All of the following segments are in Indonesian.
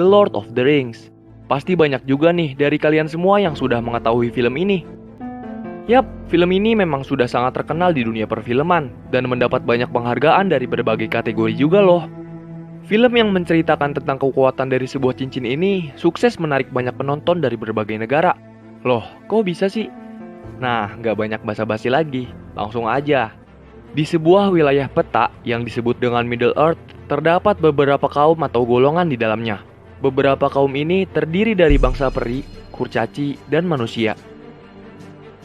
The Lord of the Rings. Pasti banyak juga nih dari kalian semua yang sudah mengetahui film ini. Yap, film ini memang sudah sangat terkenal di dunia perfilman dan mendapat banyak penghargaan dari berbagai kategori juga loh. Film yang menceritakan tentang kekuatan dari sebuah cincin ini sukses menarik banyak penonton dari berbagai negara. Loh, kok bisa sih? Nah, nggak banyak basa-basi lagi, langsung aja. Di sebuah wilayah peta yang disebut dengan Middle Earth, terdapat beberapa kaum atau golongan di dalamnya. Beberapa kaum ini terdiri dari bangsa peri, kurcaci, dan manusia.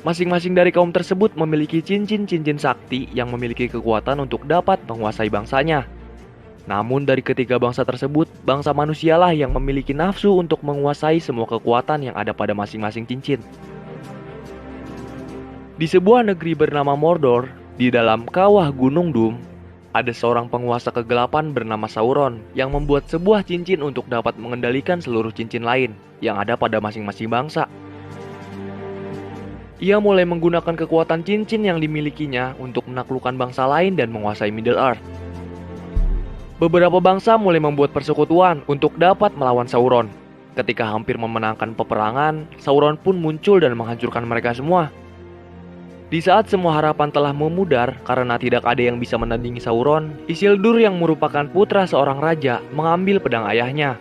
Masing-masing dari kaum tersebut memiliki cincin-cincin sakti yang memiliki kekuatan untuk dapat menguasai bangsanya. Namun dari ketiga bangsa tersebut, bangsa manusialah yang memiliki nafsu untuk menguasai semua kekuatan yang ada pada masing-masing cincin. Di sebuah negeri bernama Mordor, di dalam kawah Gunung Doom, ada seorang penguasa kegelapan bernama Sauron yang membuat sebuah cincin untuk dapat mengendalikan seluruh cincin lain yang ada pada masing-masing bangsa. Ia mulai menggunakan kekuatan cincin yang dimilikinya untuk menaklukkan bangsa lain dan menguasai Middle Earth. Beberapa bangsa mulai membuat persekutuan untuk dapat melawan Sauron. Ketika hampir memenangkan peperangan, Sauron pun muncul dan menghancurkan mereka semua. Di saat semua harapan telah memudar karena tidak ada yang bisa menandingi Sauron, Isildur yang merupakan putra seorang raja mengambil pedang ayahnya.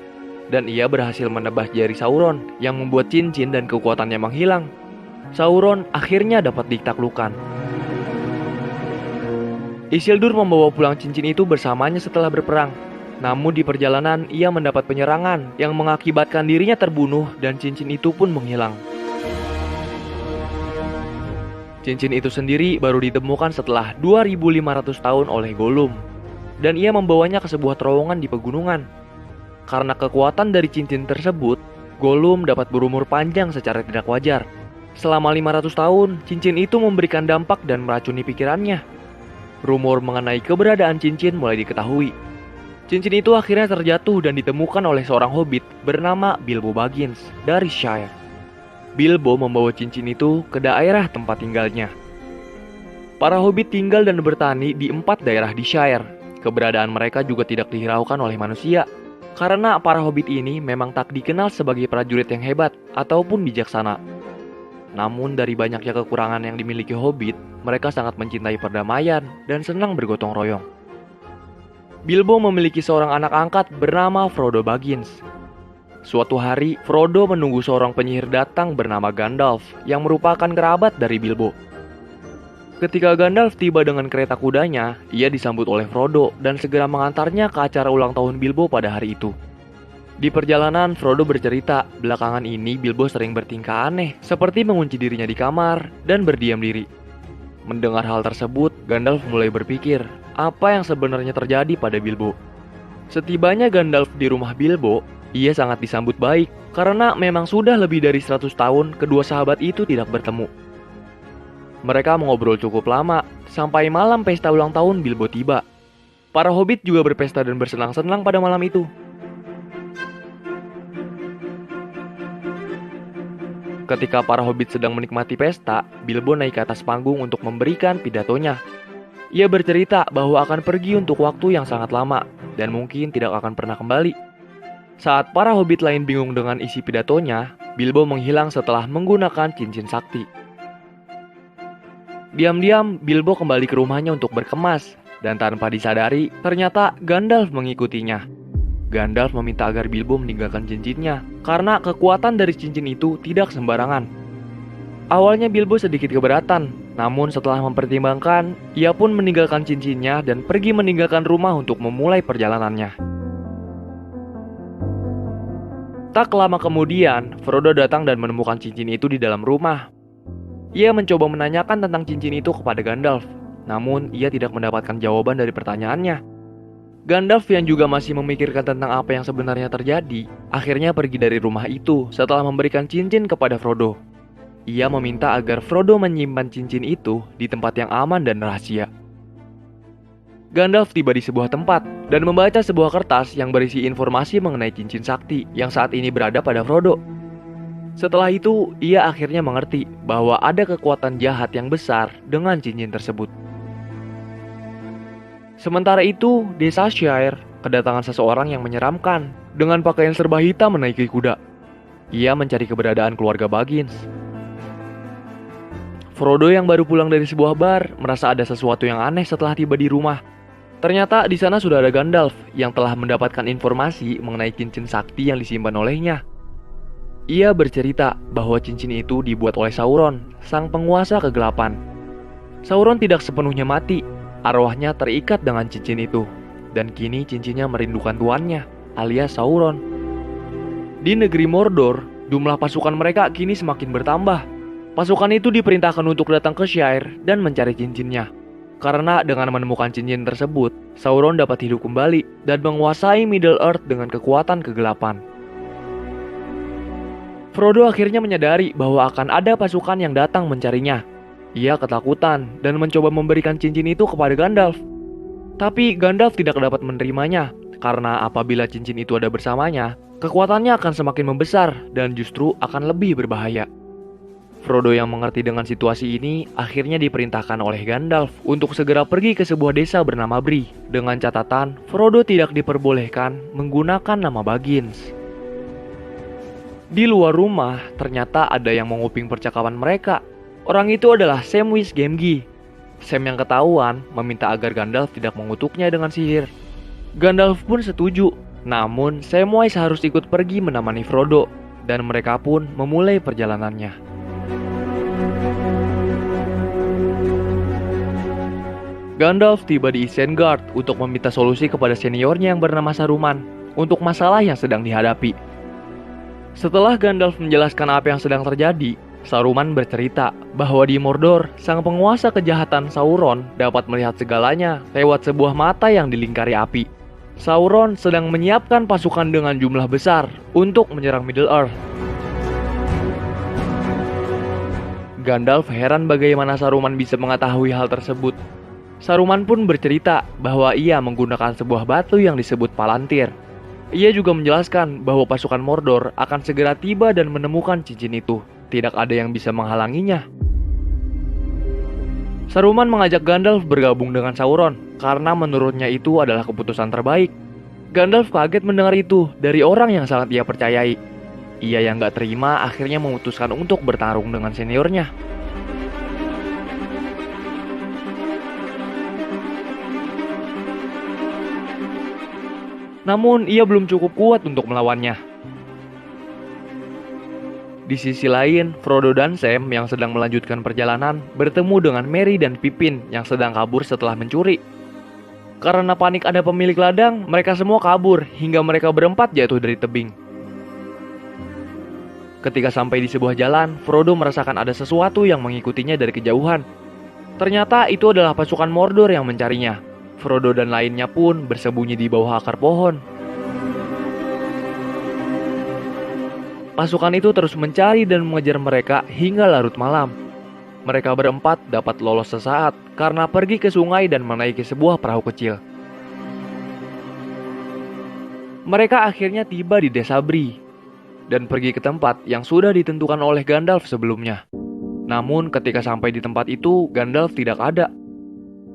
Dan ia berhasil menebas jari Sauron yang membuat cincin dan kekuatannya menghilang. Sauron akhirnya dapat ditaklukkan. Isildur membawa pulang cincin itu bersamanya setelah berperang. Namun di perjalanan ia mendapat penyerangan yang mengakibatkan dirinya terbunuh dan cincin itu pun menghilang. Cincin itu sendiri baru ditemukan setelah 2500 tahun oleh Gollum. Dan ia membawanya ke sebuah terowongan di pegunungan. Karena kekuatan dari cincin tersebut, Gollum dapat berumur panjang secara tidak wajar. Selama 500 tahun, cincin itu memberikan dampak dan meracuni pikirannya. Rumor mengenai keberadaan cincin mulai diketahui. Cincin itu akhirnya terjatuh dan ditemukan oleh seorang hobbit bernama Bilbo Baggins dari Shire. Bilbo membawa cincin itu ke daerah tempat tinggalnya. Para hobbit tinggal dan bertani di 4 daerah di Shire. Keberadaan mereka juga tidak dihiraukan oleh manusia, karena para hobbit ini memang tak dikenal sebagai prajurit yang hebat ataupun bijaksana. Namun dari banyaknya kekurangan yang dimiliki hobbit, mereka sangat mencintai perdamaian dan senang bergotong royong. Bilbo memiliki seorang anak angkat bernama Frodo Baggins. Suatu hari, Frodo menunggu seorang penyihir datang bernama Gandalf yang merupakan kerabat dari Bilbo. Ketika Gandalf tiba dengan kereta kudanya, ia disambut oleh Frodo dan segera mengantarnya ke acara ulang tahun Bilbo pada hari itu. Di perjalanan, Frodo bercerita, belakangan ini Bilbo sering bertingkah aneh, seperti mengunci dirinya di kamar dan berdiam diri. Mendengar hal tersebut, Gandalf mulai berpikir, apa yang sebenarnya terjadi pada Bilbo. Setibanya Gandalf di rumah Bilbo, ia sangat disambut baik, karena memang sudah lebih dari 100 tahun kedua sahabat itu tidak bertemu. Mereka mengobrol cukup lama, sampai malam pesta ulang tahun Bilbo tiba. Para hobbit juga berpesta dan bersenang-senang pada malam itu. Ketika para hobbit sedang menikmati pesta, Bilbo naik ke atas panggung untuk memberikan pidatonya. Ia bercerita bahwa akan pergi untuk waktu yang sangat lama, dan mungkin tidak akan pernah kembali. Saat para hobbit lain bingung dengan isi pidatonya, Bilbo menghilang setelah menggunakan cincin sakti. Diam-diam, Bilbo kembali ke rumahnya untuk berkemas, dan tanpa disadari, ternyata Gandalf mengikutinya. Gandalf meminta agar Bilbo meninggalkan cincinnya, karena kekuatan dari cincin itu tidak sembarangan. Awalnya Bilbo sedikit keberatan, namun setelah mempertimbangkan, ia pun meninggalkan cincinnya dan pergi meninggalkan rumah untuk memulai perjalanannya. Tak lama kemudian, Frodo datang dan menemukan cincin itu di dalam rumah. Ia mencoba menanyakan tentang cincin itu kepada Gandalf, namun ia tidak mendapatkan jawaban dari pertanyaannya. Gandalf yang juga masih memikirkan tentang apa yang sebenarnya terjadi, akhirnya pergi dari rumah itu setelah memberikan cincin kepada Frodo. Ia meminta agar Frodo menyimpan cincin itu di tempat yang aman dan rahasia. Gandalf tiba di sebuah tempat dan membaca sebuah kertas yang berisi informasi mengenai cincin sakti yang saat ini berada pada Frodo. Setelah itu, ia akhirnya mengerti bahwa ada kekuatan jahat yang besar dengan cincin tersebut. Sementara itu, desa Shire kedatangan seseorang yang menyeramkan. dengan pakaian serba hitam menaiki kuda. Ia mencari keberadaan keluarga Baggins. Frodo yang baru pulang dari sebuah bar merasa ada sesuatu yang aneh setelah tiba di rumah. Ternyata di sana sudah ada Gandalf yang telah mendapatkan informasi mengenai cincin sakti yang disimpan olehnya. Ia bercerita bahwa cincin itu dibuat oleh Sauron, sang penguasa kegelapan. Sauron tidak sepenuhnya mati, arwahnya terikat dengan cincin itu, dan kini cincinnya merindukan tuannya, alias Sauron. Di negeri Mordor, jumlah pasukan mereka kini semakin bertambah. Pasukan itu diperintahkan untuk datang ke Shire dan mencari cincinnya. Karena dengan menemukan cincin tersebut, Sauron dapat hidup kembali dan menguasai Middle-earth dengan kekuatan kegelapan. Frodo akhirnya menyadari bahwa akan ada pasukan yang datang mencarinya. Ia ketakutan dan mencoba memberikan cincin itu kepada Gandalf. Tapi Gandalf tidak dapat menerimanya, karena apabila cincin itu ada bersamanya, kekuatannya akan semakin membesar dan justru akan lebih berbahaya. Frodo yang mengerti dengan situasi ini akhirnya diperintahkan oleh Gandalf untuk segera pergi ke sebuah desa bernama Bree, dengan catatan Frodo tidak diperbolehkan menggunakan nama Baggins. Di luar rumah, ternyata ada yang menguping percakapan mereka. Orang itu adalah Samwise Gamgee. Sam yang ketahuan meminta agar Gandalf tidak mengutuknya dengan sihir. Gandalf pun setuju, namun Samwise harus ikut pergi menemani Frodo, dan mereka pun memulai perjalanannya. Gandalf tiba di Isengard untuk meminta solusi kepada seniornya yang bernama Saruman untuk masalah yang sedang dihadapi. Setelah Gandalf menjelaskan apa yang sedang terjadi, Saruman bercerita bahwa di Mordor, sang penguasa kejahatan Sauron dapat melihat segalanya lewat sebuah mata yang dilingkari api. Sauron sedang menyiapkan pasukan dengan jumlah besar untuk menyerang Middle-earth. Gandalf heran bagaimana Saruman bisa mengetahui hal tersebut. Saruman pun bercerita bahwa ia menggunakan sebuah batu yang disebut Palantir. Ia juga menjelaskan bahwa pasukan Mordor akan segera tiba dan menemukan cincin itu. Tidak ada yang bisa menghalanginya. Saruman mengajak Gandalf bergabung dengan Sauron karena menurutnya itu adalah keputusan terbaik. Gandalf kaget mendengar itu dari orang yang sangat ia percayai. Ia yang gak terima akhirnya memutuskan untuk bertarung dengan seniornya. Namun ia belum cukup kuat untuk melawannya. Di sisi lain, Frodo dan Sam yang sedang melanjutkan perjalanan bertemu dengan Merry dan Pippin yang sedang kabur setelah mencuri. Karena panik ada pemilik ladang, mereka semua kabur hingga mereka berempat jatuh dari tebing. Ketika sampai di sebuah jalan, Frodo merasakan ada sesuatu yang mengikutinya dari kejauhan. Ternyata itu adalah pasukan Mordor yang mencarinya. Frodo dan lainnya pun bersembunyi di bawah akar pohon. Pasukan itu terus mencari dan mengejar mereka hingga larut malam. Mereka berempat dapat lolos sesaat karena pergi ke sungai dan menaiki sebuah perahu kecil. Mereka akhirnya tiba di desa Bree dan pergi ke tempat yang sudah ditentukan oleh Gandalf sebelumnya. Namun ketika sampai di tempat itu, Gandalf tidak ada.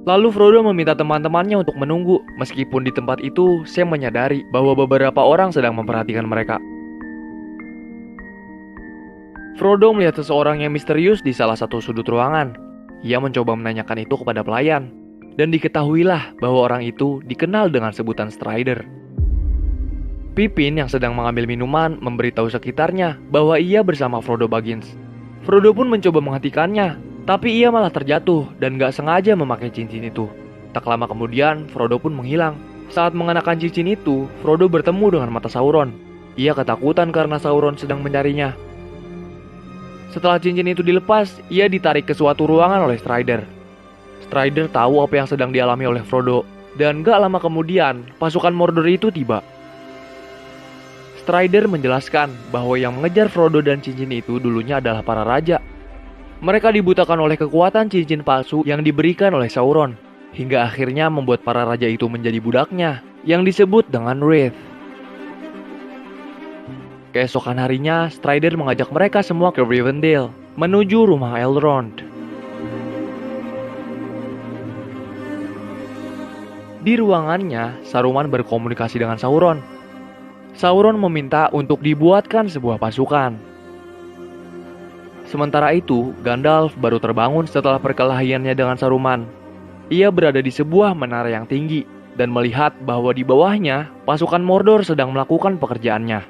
Lalu Frodo meminta teman-temannya untuk menunggu, meskipun di tempat itu Sam menyadari bahwa beberapa orang sedang memperhatikan mereka. Frodo melihat seseorang yang misterius di salah satu sudut ruangan. Ia mencoba menanyakan itu kepada pelayan, dan diketahuilah bahwa orang itu dikenal dengan sebutan Strider. Pippin yang sedang mengambil minuman memberitahu sekitarnya bahwa ia bersama Frodo Baggins. Frodo pun mencoba menghentikannya, tapi ia malah terjatuh dan gak sengaja memakai cincin itu. Tak lama kemudian, Frodo pun menghilang. Saat mengenakan cincin itu, Frodo bertemu dengan mata Sauron. Ia ketakutan karena Sauron sedang mencarinya. Setelah cincin itu dilepas, ia ditarik ke suatu ruangan oleh Strider. Strider tahu apa yang sedang dialami oleh Frodo, dan gak lama kemudian, pasukan Mordor itu tiba. Strider menjelaskan bahwa yang mengejar Frodo dan cincin itu dulunya adalah para raja. Mereka dibutakan oleh kekuatan cincin palsu yang diberikan oleh Sauron, hingga akhirnya membuat para raja itu menjadi budaknya, yang disebut dengan Wraith. Keesokan harinya, Strider mengajak mereka semua ke Rivendell, menuju rumah Elrond. Di ruangannya, Saruman berkomunikasi dengan Sauron. Sauron meminta untuk dibuatkan sebuah pasukan. Sementara itu, Gandalf baru terbangun setelah perkelahiannya dengan Saruman. Ia berada di sebuah menara yang tinggi dan melihat bahwa di bawahnya pasukan Mordor sedang melakukan pekerjaannya.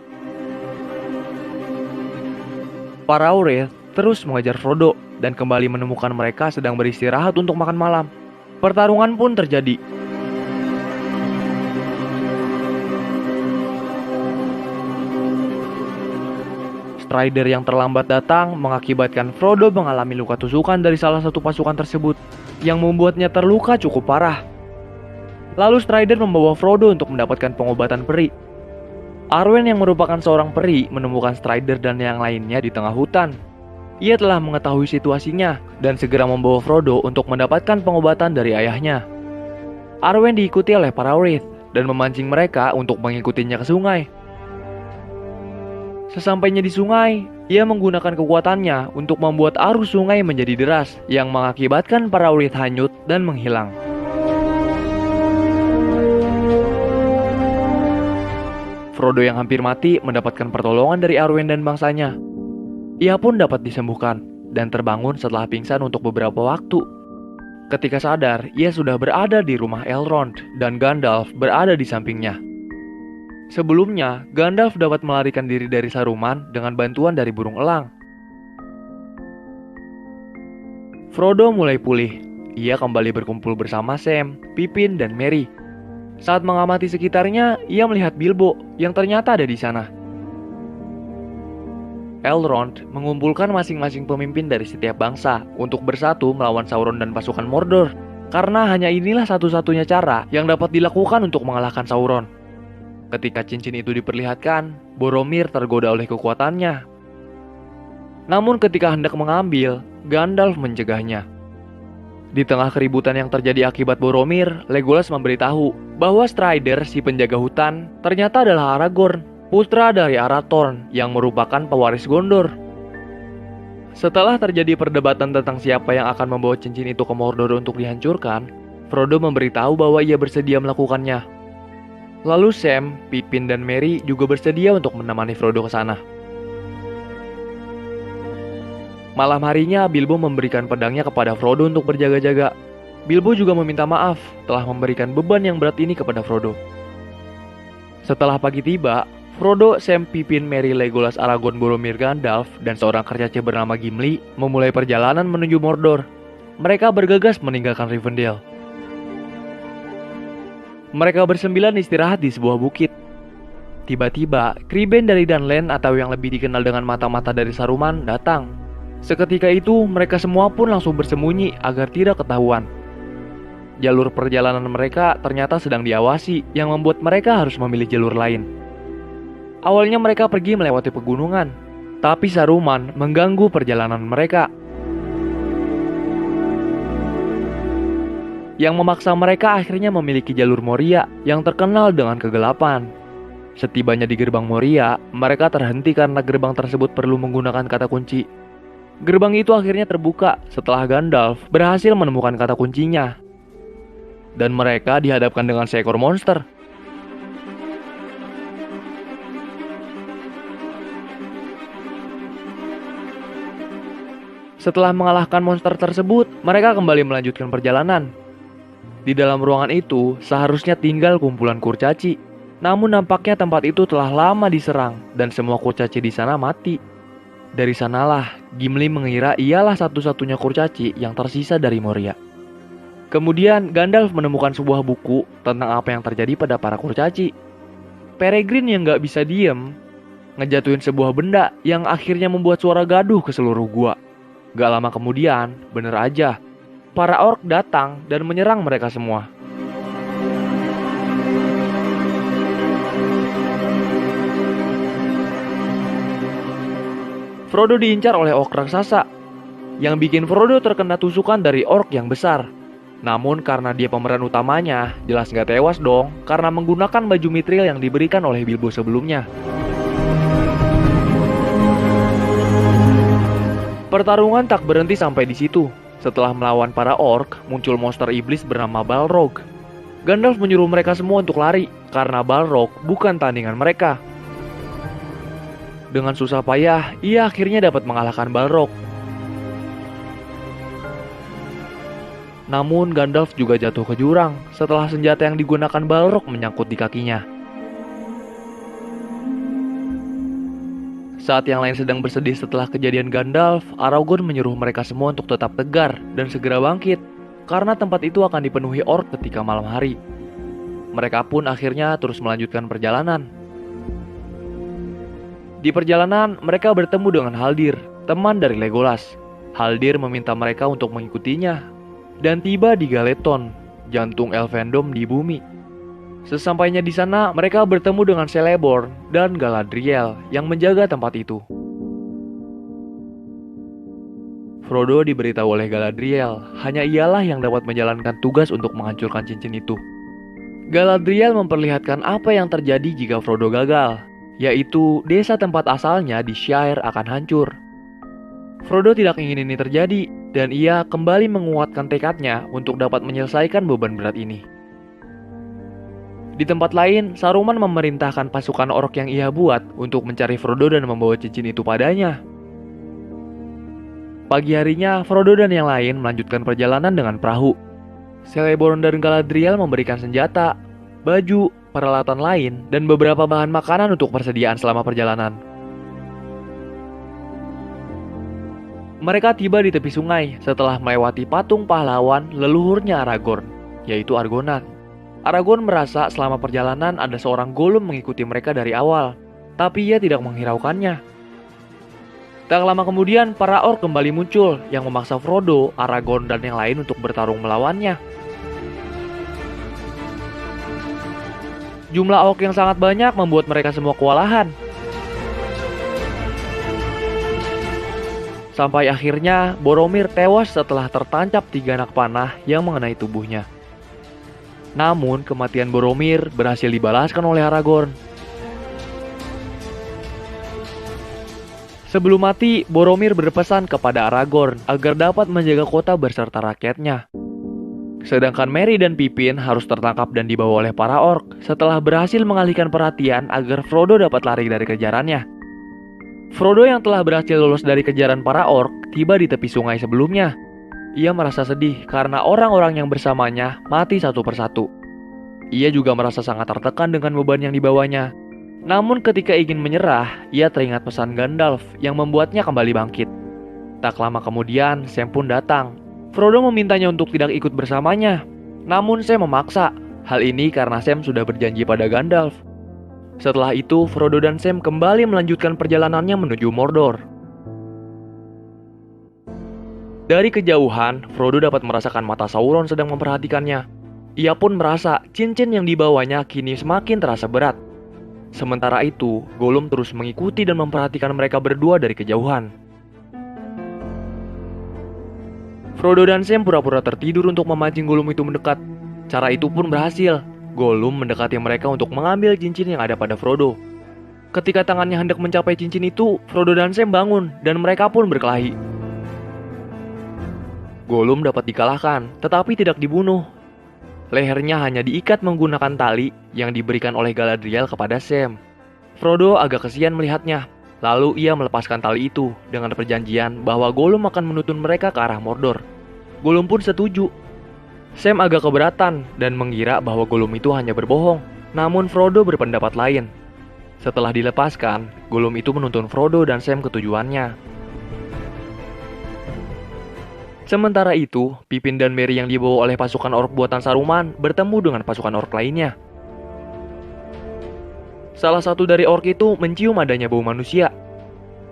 Para Aureth terus mengejar Frodo dan kembali menemukan mereka sedang beristirahat untuk makan malam. Pertarungan pun terjadi. Strider yang terlambat datang mengakibatkan Frodo mengalami luka tusukan dari salah satu pasukan tersebut yang membuatnya terluka cukup parah. Lalu Strider membawa Frodo untuk mendapatkan pengobatan peri. Arwen yang merupakan seorang peri menemukan Strider dan yang lainnya di tengah hutan. Ia telah mengetahui situasinya dan segera membawa Frodo untuk mendapatkan pengobatan dari ayahnya. Arwen diikuti oleh para Aureth dan memancing mereka untuk mengikutinya ke sungai. Sesampainya di sungai, ia menggunakan kekuatannya untuk membuat arus sungai menjadi deras yang mengakibatkan para Aureth hanyut dan menghilang. Frodo yang hampir mati mendapatkan pertolongan dari Arwen dan bangsanya. Ia pun dapat disembuhkan dan terbangun setelah pingsan untuk beberapa waktu. Ketika sadar, ia sudah berada di rumah Elrond dan Gandalf berada di sampingnya. Sebelumnya, Gandalf dapat melarikan diri dari Saruman dengan bantuan dari burung elang. Frodo mulai pulih. Ia kembali berkumpul bersama Sam, Pippin, dan Merry. Saat mengamati sekitarnya, ia melihat Bilbo yang ternyata ada di sana. Elrond mengumpulkan masing-masing pemimpin dari setiap bangsa untuk bersatu melawan Sauron dan pasukan Mordor. Karena hanya inilah satu-satunya cara yang dapat dilakukan untuk mengalahkan Sauron. Ketika cincin itu diperlihatkan, Boromir tergoda oleh kekuatannya. Namun ketika hendak mengambil, Gandalf mencegahnya. Di tengah keributan yang terjadi akibat Boromir, Legolas memberitahu bahwa Strider, si penjaga hutan, ternyata adalah Aragorn, putra dari Arathorn yang merupakan pewaris Gondor. Setelah terjadi perdebatan tentang siapa yang akan membawa cincin itu ke Mordor untuk dihancurkan, Frodo memberitahu bahwa ia bersedia melakukannya. Lalu Sam, Pippin, dan Merry juga bersedia untuk menemani Frodo ke sana. Malam harinya, Bilbo memberikan pedangnya kepada Frodo untuk berjaga-jaga. Bilbo juga meminta maaf telah memberikan beban yang berat ini kepada Frodo. Setelah pagi tiba, Frodo, Sam, Pippin, Merry, Legolas, Aragorn, Boromir, Gandalf, dan seorang kercaci bernama Gimli memulai perjalanan menuju Mordor. Mereka bergegas meninggalkan Rivendell. Mereka bersembilan istirahat di sebuah bukit. Tiba-tiba, Kriben dari Dunland atau yang lebih dikenal dengan mata-mata dari Saruman datang. Seketika itu, mereka semua pun langsung bersembunyi agar tidak ketahuan. Jalur perjalanan mereka ternyata sedang diawasi, yang membuat mereka harus memilih jalur lain. Awalnya mereka pergi melewati pegunungan, tapi Saruman mengganggu perjalanan mereka. Yang memaksa mereka akhirnya memiliki jalur Moria yang terkenal dengan kegelapan. Setibanya di gerbang Moria, mereka terhenti karena gerbang tersebut perlu menggunakan kata kunci. Gerbang itu akhirnya terbuka setelah Gandalf berhasil menemukan kata kuncinya. Dan mereka dihadapkan dengan seekor monster. Setelah mengalahkan monster tersebut, mereka kembali melanjutkan perjalanan. Di dalam ruangan itu, seharusnya tinggal kumpulan kurcaci. Namun nampaknya tempat itu telah lama diserang dan semua kurcaci di sana mati. Dari sanalah, Gimli mengira ialah satu-satunya kurcaci yang tersisa dari Moria. Kemudian, Gandalf menemukan sebuah buku tentang apa yang terjadi pada para kurcaci. Peregrin yang gak bisa diem, ngejatuhin sebuah benda yang akhirnya membuat suara gaduh ke seluruh gua. Gak lama kemudian, bener aja, para orc datang dan menyerang mereka semua. Frodo diincar oleh orc raksasa, yang bikin Frodo terkena tusukan dari orc yang besar. Namun karena dia pemeran utamanya, jelas gak tewas dong, karena menggunakan baju mithril yang diberikan oleh Bilbo sebelumnya. Pertarungan tak berhenti sampai di situ. Setelah melawan para orc, muncul monster iblis bernama Balrog. Gandalf menyuruh mereka semua untuk lari, karena Balrog bukan tandingan mereka. Dengan susah payah, ia akhirnya dapat mengalahkan Balrog. Namun Gandalf juga jatuh ke jurang setelah senjata yang digunakan Balrog menyangkut di kakinya. Saat yang lain sedang bersedih setelah kejadian Gandalf, Aragorn menyuruh mereka semua untuk tetap tegar dan segera bangkit, karena tempat itu akan dipenuhi orc ketika malam hari. Mereka pun akhirnya terus melanjutkan perjalanan. Di perjalanan, mereka bertemu dengan Haldir, teman dari Legolas. Haldir meminta mereka untuk mengikutinya, dan tiba di Galeton, jantung Elfendom di bumi. Sesampainya di sana, mereka bertemu dengan Celeborn dan Galadriel yang menjaga tempat itu. Frodo diberitahu oleh Galadriel, hanya ialah yang dapat menjalankan tugas untuk menghancurkan cincin itu. Galadriel memperlihatkan apa yang terjadi jika Frodo gagal, yaitu desa tempat asalnya di Shire akan hancur. Frodo tidak ingin ini terjadi, dan ia kembali menguatkan tekadnya untuk dapat menyelesaikan beban berat ini. Di tempat lain, Saruman memerintahkan pasukan orc yang ia buat untuk mencari Frodo dan membawa cincin itu padanya. Pagi harinya, Frodo dan yang lain melanjutkan perjalanan dengan perahu. Celeborn dan Galadriel memberikan senjata, baju, peralatan lain, dan beberapa bahan makanan untuk persediaan selama perjalanan. Mereka tiba di tepi sungai setelah melewati patung pahlawan leluhurnya Aragorn, yaitu Argonath. Aragorn merasa selama perjalanan ada seorang Gollum mengikuti mereka dari awal, tapi ia tidak menghiraukannya. Tak lama kemudian, para orc kembali muncul yang memaksa Frodo, Aragorn, dan yang lain untuk bertarung melawannya. Jumlah orc yang sangat banyak membuat mereka semua kewalahan. Sampai akhirnya, Boromir tewas setelah tertancap 3 anak panah yang mengenai tubuhnya. Namun, kematian Boromir berhasil dibalaskan oleh Aragorn. Sebelum mati, Boromir berpesan kepada Aragorn agar dapat menjaga kota beserta rakyatnya. Sedangkan Merry dan Pippin harus tertangkap dan dibawa oleh para orc setelah berhasil mengalihkan perhatian agar Frodo dapat lari dari kejarannya. Frodo yang telah berhasil lolos dari kejaran para orc tiba di tepi sungai sebelumnya. Ia merasa sedih karena orang-orang yang bersamanya mati satu persatu. Ia juga merasa sangat tertekan dengan beban yang dibawanya. Namun ketika ingin menyerah, ia teringat pesan Gandalf yang membuatnya kembali bangkit. Tak lama kemudian, Sam pun datang. Frodo memintanya untuk tidak ikut bersamanya. Namun Sam memaksa. Hal ini karena Sam sudah berjanji pada Gandalf. Setelah itu, Frodo dan Sam kembali melanjutkan perjalanannya menuju Mordor. Dari kejauhan, Frodo dapat merasakan mata Sauron sedang memperhatikannya. Ia pun merasa cincin yang dibawanya kini semakin terasa berat. Sementara itu, Gollum terus mengikuti dan memperhatikan mereka berdua dari kejauhan. Frodo dan Sam pura-pura tertidur untuk memancing Gollum itu mendekat. Cara itu pun berhasil. Gollum mendekati mereka untuk mengambil cincin yang ada pada Frodo. Ketika tangannya hendak mencapai cincin itu, Frodo dan Sam bangun dan mereka pun berkelahi. Gollum dapat dikalahkan, tetapi tidak dibunuh. Lehernya hanya diikat menggunakan tali yang diberikan oleh Galadriel kepada Sam. Frodo agak kesian melihatnya, lalu ia melepaskan tali itu dengan perjanjian bahwa Gollum akan menuntun mereka ke arah Mordor. Gollum pun setuju. Sam agak keberatan dan mengira bahwa Gollum itu hanya berbohong, namun Frodo berpendapat lain. Setelah dilepaskan, Gollum itu menuntun Frodo dan Sam ke tujuannya. Sementara itu, Pippin dan Merry yang dibawa oleh pasukan orc buatan Saruman bertemu dengan pasukan orc lainnya. Salah satu dari orc itu mencium adanya bau manusia.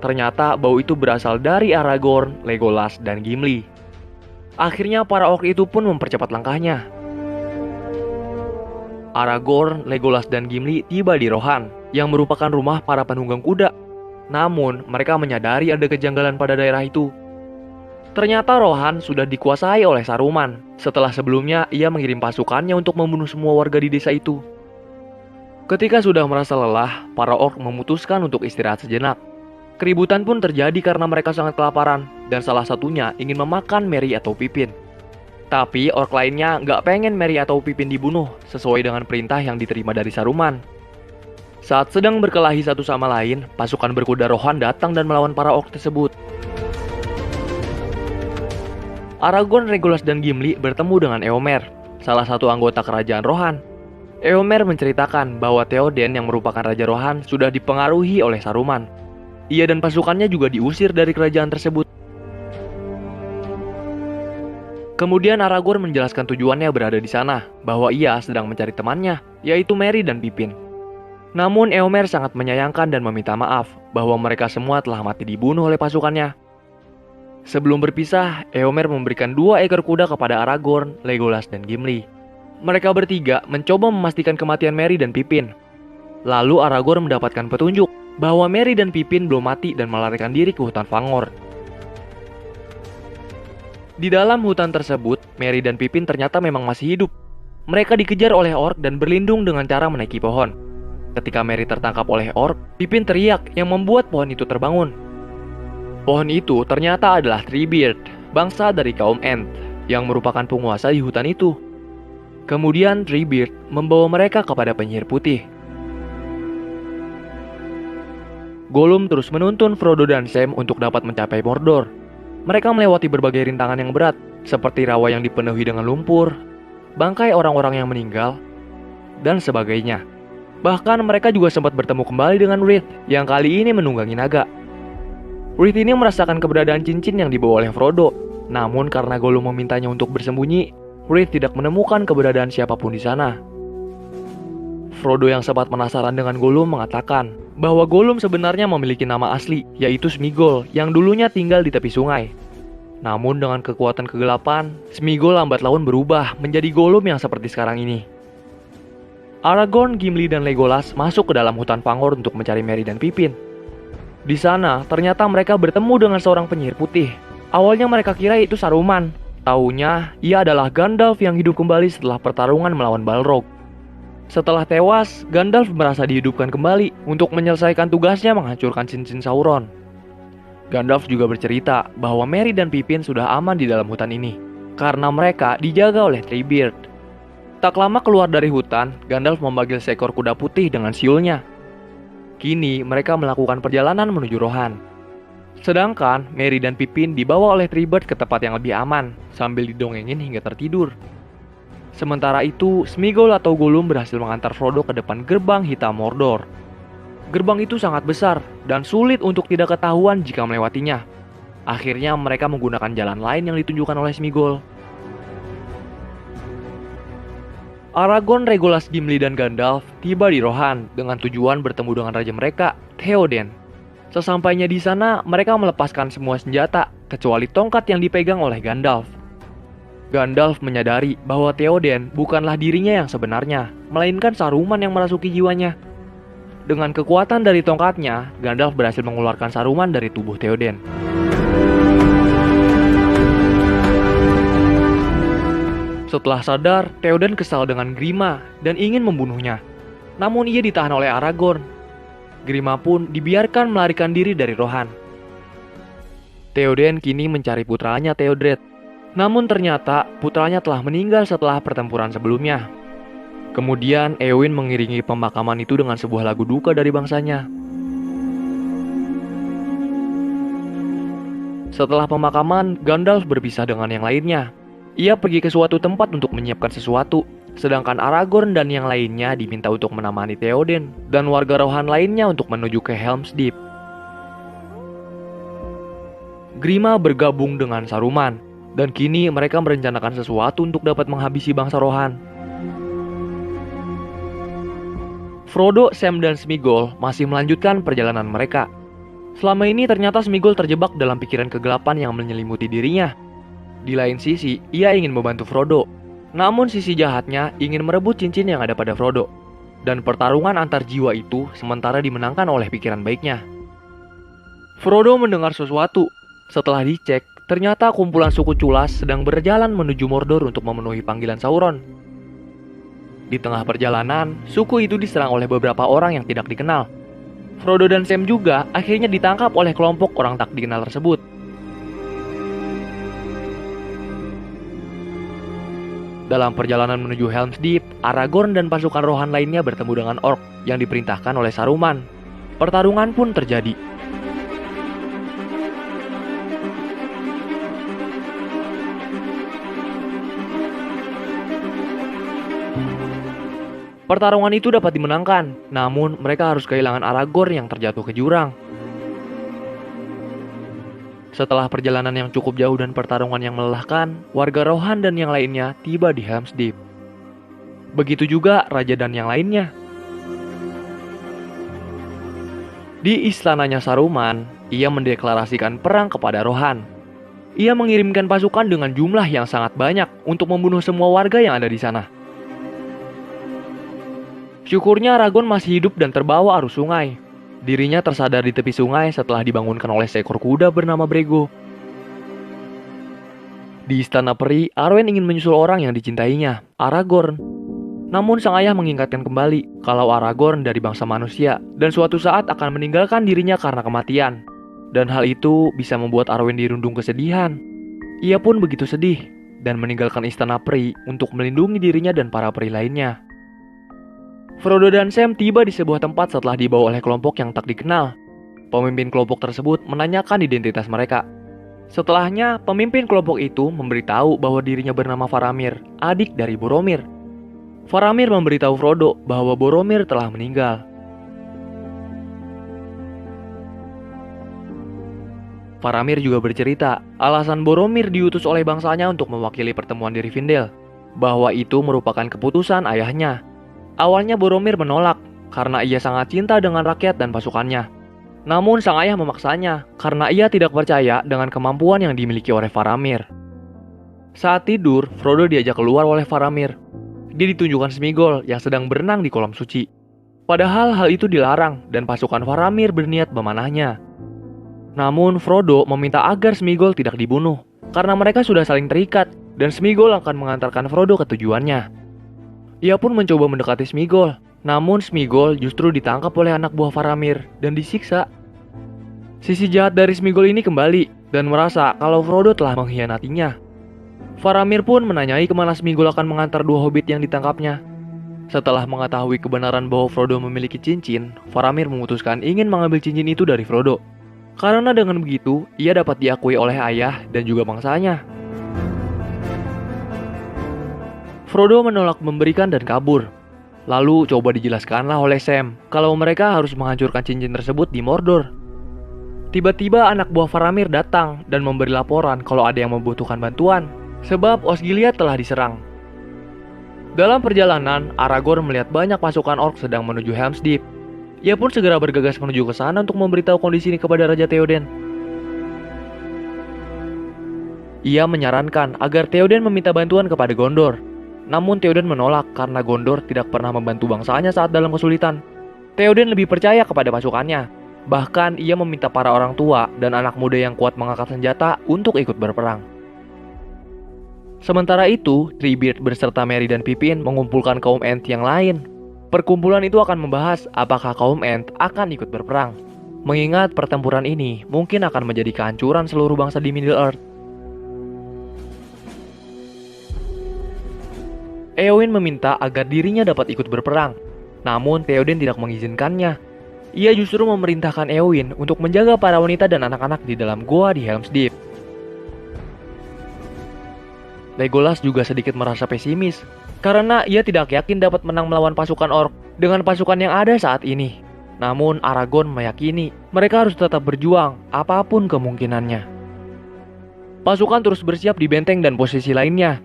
Ternyata bau itu berasal dari Aragorn, Legolas, dan Gimli. Akhirnya para orc itu pun mempercepat langkahnya. Aragorn, Legolas, dan Gimli tiba di Rohan, yang merupakan rumah para penunggang kuda. Namun, mereka menyadari ada kejanggalan pada daerah itu. Ternyata Rohan sudah dikuasai oleh Saruman. Setelah sebelumnya ia mengirim pasukannya untuk membunuh semua warga di desa itu. Ketika sudah merasa lelah, para orc memutuskan untuk istirahat sejenak. Keributan pun terjadi karena mereka sangat kelaparan, dan salah satunya ingin memakan Merry atau Pippin. Tapi orc lainnya nggak pengen Merry atau Pippin dibunuh sesuai dengan perintah yang diterima dari Saruman. Saat sedang berkelahi satu sama lain, pasukan berkuda Rohan datang dan melawan para orc tersebut. Aragorn, Legolas, dan Gimli bertemu dengan Éomer, salah satu anggota kerajaan Rohan. Éomer menceritakan bahwa Théoden yang merupakan Raja Rohan sudah dipengaruhi oleh Saruman. Ia dan pasukannya juga diusir dari kerajaan tersebut. Kemudian Aragorn menjelaskan tujuannya berada di sana, bahwa ia sedang mencari temannya, yaitu Merry dan Pippin. Namun Éomer sangat menyayangkan dan meminta maaf bahwa mereka semua telah mati dibunuh oleh pasukannya. Sebelum berpisah, Éomer memberikan 2 ekor kuda kepada Aragorn, Legolas, dan Gimli. Mereka bertiga mencoba memastikan kematian Merry dan Pippin. Lalu Aragorn mendapatkan petunjuk bahwa Merry dan Pippin belum mati dan melarikan diri ke hutan Fangor. Di dalam hutan tersebut, Merry dan Pippin ternyata memang masih hidup. Mereka dikejar oleh orc dan berlindung dengan cara menaiki pohon. Ketika Merry tertangkap oleh orc, Pippin teriak yang membuat pohon itu terbangun. Pohon itu ternyata adalah Treebeard, bangsa dari kaum Ent, yang merupakan penguasa di hutan itu. Kemudian Treebeard membawa mereka kepada penyihir putih. Gollum terus menuntun Frodo dan Sam untuk dapat mencapai Mordor. Mereka melewati berbagai rintangan yang berat, seperti rawa yang dipenuhi dengan lumpur, bangkai orang-orang yang meninggal, dan sebagainya. Bahkan mereka juga sempat bertemu kembali dengan Wreath yang kali ini menunggangi naga. Wreath ini merasakan keberadaan cincin yang dibawa oleh Frodo. Namun karena Gollum memintanya untuk bersembunyi, Wreath tidak menemukan keberadaan siapapun di sana. Frodo yang sempat penasaran dengan Gollum mengatakan bahwa Gollum sebenarnya memiliki nama asli, yaitu Smigol, yang dulunya tinggal di tepi sungai. Namun dengan kekuatan kegelapan, Smigol lambat laun berubah menjadi Gollum yang seperti sekarang ini. Aragorn, Gimli, dan Legolas masuk ke dalam hutan Fangor untuk mencari Merry dan Pippin. Di sana, ternyata mereka bertemu dengan seorang penyihir putih. Awalnya mereka kira itu Saruman. Taunya, ia adalah Gandalf yang hidup kembali setelah pertarungan melawan Balrog. Setelah tewas, Gandalf merasa dihidupkan kembali untuk menyelesaikan tugasnya menghancurkan cincin Sauron. Gandalf juga bercerita bahwa Merry dan Pippin sudah aman di dalam hutan ini, karena mereka dijaga oleh Treebeard. Tak lama keluar dari hutan, Gandalf memanggil seekor kuda putih dengan siulnya. Kini mereka melakukan perjalanan menuju Rohan. Sedangkan Merry dan Pippin dibawa oleh Treebeard ke tempat yang lebih aman, sambil didongengin hingga tertidur. Sementara itu, Smigol atau Gollum berhasil mengantar Frodo ke depan gerbang hitam Mordor. Gerbang itu sangat besar dan sulit untuk tidak ketahuan jika melewatinya. Akhirnya mereka menggunakan jalan lain yang ditunjukkan oleh Smigol. Aragorn, Legolas, Gimli, dan Gandalf tiba di Rohan dengan tujuan bertemu dengan raja mereka, Théoden. Sesampainya di sana, mereka melepaskan semua senjata, kecuali tongkat yang dipegang oleh Gandalf. Gandalf menyadari bahwa Théoden bukanlah dirinya yang sebenarnya, melainkan Saruman yang merasuki jiwanya. Dengan kekuatan dari tongkatnya, Gandalf berhasil mengeluarkan Saruman dari tubuh Théoden. Setelah sadar, Théoden kesal dengan Grima dan ingin membunuhnya. Namun ia ditahan oleh Aragorn. Grima pun dibiarkan melarikan diri dari Rohan. Théoden kini mencari putranya Theodred. Namun ternyata putranya telah meninggal setelah pertempuran sebelumnya. Kemudian Éowyn mengiringi pemakaman itu dengan sebuah lagu duka dari bangsanya. Setelah pemakaman, Gandalf berpisah dengan yang lainnya. Ia pergi ke suatu tempat untuk menyiapkan sesuatu, sedangkan Aragorn dan yang lainnya diminta untuk menemani Théoden dan warga Rohan lainnya untuk menuju ke Helm's Deep. Grima bergabung dengan Saruman, dan kini mereka merencanakan sesuatu untuk dapat menghabisi bangsa Rohan. Frodo, Sam, dan Smigol masih melanjutkan perjalanan mereka. Selama ini ternyata Smigol terjebak dalam pikiran kegelapan yang menyelimuti dirinya. Di lain sisi, ia ingin membantu Frodo. Namun sisi jahatnya ingin merebut cincin yang ada pada Frodo. Dan pertarungan antar jiwa itu sementara dimenangkan oleh pikiran baiknya. Frodo mendengar sesuatu. Setelah dicek, ternyata kumpulan suku Culas sedang berjalan menuju Mordor untuk memenuhi panggilan Sauron. Di tengah perjalanan, suku itu diserang oleh beberapa orang yang tidak dikenal. Frodo dan Sam juga akhirnya ditangkap oleh kelompok orang tak dikenal tersebut. Dalam perjalanan menuju Helm's Deep, Aragorn dan pasukan rohan lainnya bertemu dengan orc yang diperintahkan oleh Saruman. Pertarungan pun terjadi. Pertarungan itu dapat dimenangkan, namun mereka harus kehilangan Aragorn yang terjatuh ke jurang. Setelah perjalanan yang cukup jauh dan pertarungan yang melelahkan, warga Rohan dan yang lainnya tiba di Helm's Deep. Begitu juga raja dan yang lainnya. Di istananya Saruman, ia mendeklarasikan perang kepada Rohan. Ia mengirimkan pasukan dengan jumlah yang sangat banyak untuk membunuh semua warga yang ada di sana. Syukurnya Aragorn masih hidup dan terbawa arus sungai. Dirinya tersadar di tepi sungai setelah dibangunkan oleh seekor kuda bernama Brego. Di istana peri, Arwen ingin menyusul orang yang dicintainya, Aragorn. Namun sang ayah mengingatkan kembali kalau Aragorn dari bangsa manusia dan suatu saat akan meninggalkan dirinya karena kematian. Dan hal itu bisa membuat Arwen dirundung kesedihan. Ia pun begitu sedih dan meninggalkan istana peri untuk melindungi dirinya dan para peri lainnya. Frodo dan Sam tiba di sebuah tempat setelah dibawa oleh kelompok yang tak dikenal. Pemimpin kelompok tersebut menanyakan identitas mereka. Setelahnya, pemimpin kelompok itu memberitahu bahwa dirinya bernama Faramir, adik dari Boromir. Faramir memberitahu Frodo bahwa Boromir telah meninggal. Faramir juga bercerita, alasan Boromir diutus oleh bangsanya untuk mewakili pertemuan di Rivendell, bahwa itu merupakan keputusan ayahnya. Awalnya Boromir menolak karena ia sangat cinta dengan rakyat dan pasukannya. Namun sang ayah memaksanya karena ia tidak percaya dengan kemampuan yang dimiliki oleh Faramir. Saat tidur, Frodo diajak keluar oleh Faramir. Dia ditunjukkan Smigol yang sedang berenang di kolam suci. Padahal hal itu dilarang dan pasukan Faramir berniat memanahnya. Namun Frodo meminta agar Smigol tidak dibunuh karena mereka sudah saling terikat dan Smigol akan mengantarkan Frodo ke tujuannya. Ia pun mencoba mendekati Smigol, namun Smigol justru ditangkap oleh anak buah Faramir dan disiksa. Sisi jahat dari Smigol ini kembali dan merasa kalau Frodo telah mengkhianatinya. Faramir pun menanyai kemana Smigol akan mengantar dua hobbit yang ditangkapnya. Setelah mengetahui kebenaran bahwa Frodo memiliki cincin, Faramir memutuskan ingin mengambil cincin itu dari Frodo. Karena dengan begitu, ia dapat diakui oleh ayah dan juga bangsanya. Frodo menolak memberikan dan kabur. Lalu coba dijelaskanlah oleh Sam kalau mereka harus menghancurkan cincin tersebut di Mordor. Tiba-tiba anak buah Faramir datang dan memberi laporan kalau ada yang membutuhkan bantuan, sebab Osgiliath telah diserang. Dalam perjalanan, Aragorn melihat banyak pasukan orc sedang menuju Helm's Deep. Ia pun segera bergegas menuju ke sana untuk memberitahu kondisi ini kepada Raja Theoden. Ia menyarankan agar Theoden meminta bantuan kepada Gondor. Namun Theoden menolak karena Gondor tidak pernah membantu bangsanya saat dalam kesulitan. Theoden lebih percaya kepada pasukannya. Bahkan ia meminta para orang tua dan anak muda yang kuat mengangkat senjata untuk ikut berperang. Sementara itu, Treebeard beserta Merry dan Pippin mengumpulkan kaum Ent yang lain. Perkumpulan itu akan membahas apakah kaum Ent akan ikut berperang. Mengingat pertempuran ini mungkin akan menjadi kehancuran seluruh bangsa di Middle-earth. Éowyn meminta agar dirinya dapat ikut berperang. Namun Theoden tidak mengizinkannya. Ia justru memerintahkan Éowyn untuk menjaga para wanita dan anak-anak di dalam goa di Helm's Deep. Legolas juga sedikit merasa pesimis karena ia tidak yakin dapat menang melawan pasukan orc dengan pasukan yang ada saat ini. Namun Aragorn meyakini mereka harus tetap berjuang apapun kemungkinannya. Pasukan terus bersiap di benteng dan posisi lainnya.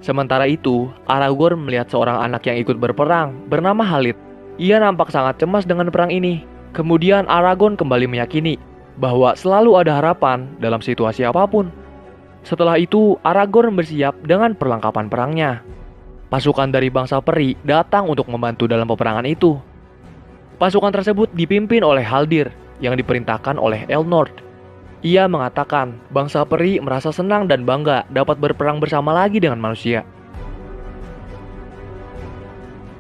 Sementara itu, Aragorn melihat seorang anak yang ikut berperang bernama Halid. Ia nampak sangat cemas dengan perang ini. Kemudian Aragorn kembali meyakini bahwa selalu ada harapan dalam situasi apapun. Setelah itu, Aragorn bersiap dengan perlengkapan perangnya. Pasukan dari bangsa peri datang untuk membantu dalam peperangan itu. Pasukan tersebut dipimpin oleh Haldir yang diperintahkan oleh Elnord. Ia mengatakan bangsa peri merasa senang dan bangga dapat berperang bersama lagi dengan manusia.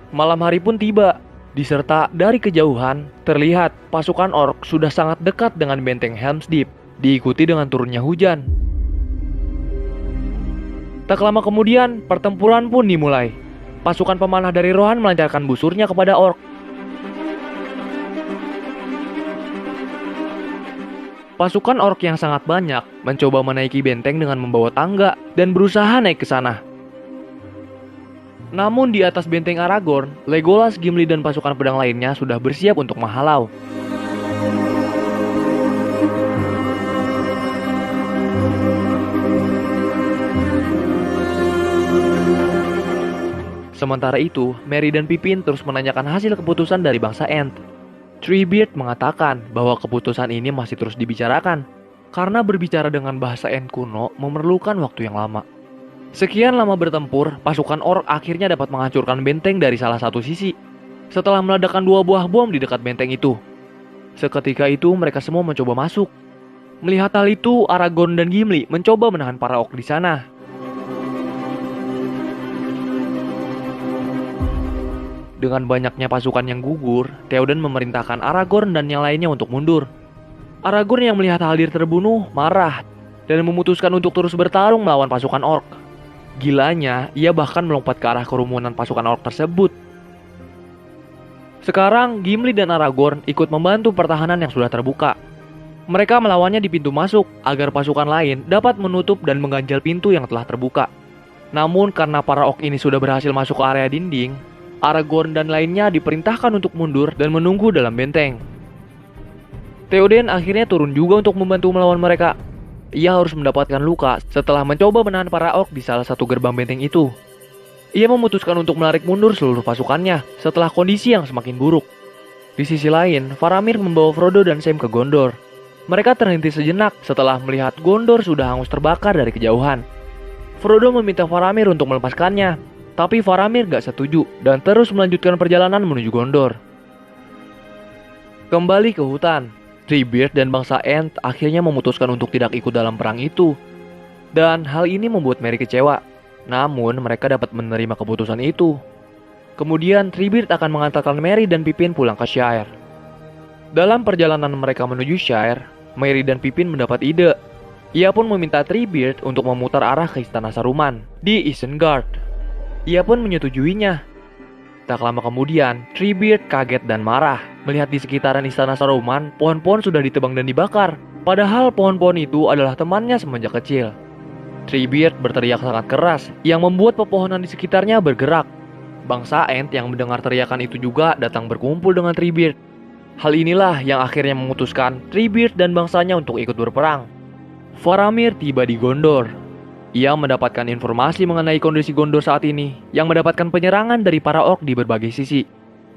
Malam hari pun tiba, diserta dari kejauhan terlihat pasukan orc sudah sangat dekat dengan benteng Helm's Deep, diikuti dengan turunnya hujan. Tak lama kemudian, pertempuran pun dimulai. Pasukan pemanah dari Rohan melancarkan busurnya kepada orc. Pasukan orc yang sangat banyak mencoba menaiki benteng dengan membawa tangga dan berusaha naik ke sana. Namun di atas benteng Aragorn, Legolas, Gimli, dan pasukan pedang lainnya sudah bersiap untuk menghalau. Sementara itu, Merry dan Pippin terus menanyakan hasil keputusan dari bangsa Ent. Treebeard mengatakan bahwa keputusan ini masih terus dibicarakan, karena berbicara dengan bahasa Ent kuno memerlukan waktu yang lama. Sekian lama bertempur, pasukan orc akhirnya dapat menghancurkan benteng dari salah satu sisi, setelah meledakkan 2 buah bom di dekat benteng itu. Seketika itu mereka semua mencoba masuk. Melihat hal itu, Aragorn dan Gimli mencoba menahan para orc di sana. Dengan banyaknya pasukan yang gugur, Theoden memerintahkan Aragorn dan yang lainnya untuk mundur. Aragorn yang melihat Haldir terbunuh marah dan memutuskan untuk terus bertarung melawan pasukan orc. Gilanya, ia bahkan melompat ke arah kerumunan pasukan orc tersebut. Sekarang, Gimli dan Aragorn ikut membantu pertahanan yang sudah terbuka. Mereka melawannya di pintu masuk agar pasukan lain dapat menutup dan mengganjal pintu yang telah terbuka. Namun karena para orc ini sudah berhasil masuk ke area dinding, Aragorn dan lainnya diperintahkan untuk mundur dan menunggu dalam benteng. Theoden akhirnya turun juga untuk membantu melawan mereka. Ia harus mendapatkan luka setelah mencoba menahan para orc di salah satu gerbang benteng itu. Ia memutuskan untuk menarik mundur seluruh pasukannya setelah kondisi yang semakin buruk. Di sisi lain, Faramir membawa Frodo dan Sam ke Gondor. Mereka terhenti sejenak setelah melihat Gondor sudah hangus terbakar dari kejauhan. Frodo meminta Faramir untuk melepaskannya, tapi Faramir gak setuju dan terus melanjutkan perjalanan menuju Gondor. Kembali ke hutan, Treebeard dan bangsa Ent akhirnya memutuskan untuk tidak ikut dalam perang itu. Dan hal ini membuat Merry kecewa. Namun mereka dapat menerima keputusan itu. Kemudian Treebeard akan mengantarkan Merry dan Pippin pulang ke Shire. Dalam perjalanan mereka menuju Shire, Merry dan Pippin mendapat ide. Ia pun meminta Treebeard untuk memutar arah ke Istana Saruman di Isengard. Ia pun menyetujuinya. Tak lama kemudian, Treebeard kaget dan marah melihat di sekitaran Istana Saruman pohon-pohon sudah ditebang dan dibakar. Padahal pohon-pohon itu adalah temannya semenjak kecil. Treebeard berteriak sangat keras yang membuat pepohonan di sekitarnya bergerak. Bangsa Ent yang mendengar teriakan itu juga datang berkumpul dengan Treebeard. Hal inilah yang akhirnya memutuskan Treebeard dan bangsanya untuk ikut berperang. Faramir tiba di Gondor. Ia mendapatkan informasi mengenai kondisi Gondor saat ini, yang mendapatkan penyerangan dari para orc di berbagai sisi.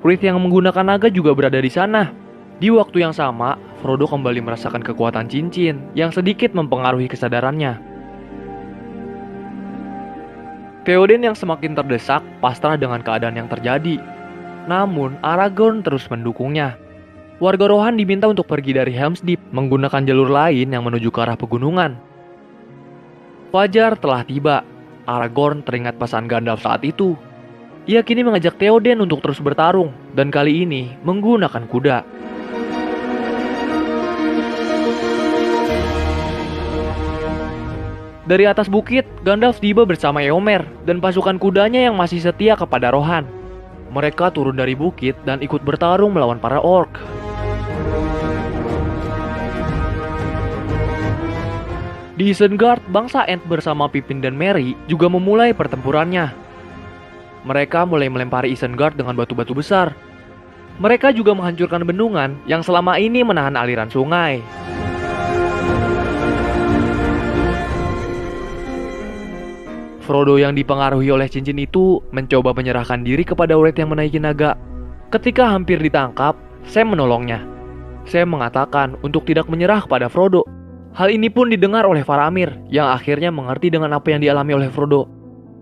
Reed yang menggunakan naga juga berada di sana. Di waktu yang sama, Frodo kembali merasakan kekuatan cincin yang sedikit mempengaruhi kesadarannya. Theoden yang semakin terdesak pasrah dengan keadaan yang terjadi. Namun, Aragorn terus mendukungnya. Warga Rohan diminta untuk pergi dari Helm's Deep menggunakan jalur lain yang menuju ke arah pegunungan. Fajar telah tiba. Aragorn teringat pesan Gandalf saat itu. Ia kini mengajak Theoden untuk terus bertarung, dan kali ini menggunakan kuda. Dari atas bukit, Gandalf tiba bersama Eomer dan pasukan kudanya yang masih setia kepada Rohan. Mereka turun dari bukit dan ikut bertarung melawan para orc. Di Isengard, bangsa Ent bersama Pippin dan Merry juga memulai pertempurannya. Mereka mulai melempari Isengard dengan batu-batu besar. Mereka juga menghancurkan bendungan yang selama ini menahan aliran sungai. Frodo yang dipengaruhi oleh cincin itu mencoba menyerahkan diri kepada ulet yang menaiki naga. Ketika hampir ditangkap, Sam menolongnya. Sam mengatakan untuk tidak menyerah kepada Frodo. Hal ini pun didengar oleh Faramir yang akhirnya mengerti dengan apa yang dialami oleh Frodo.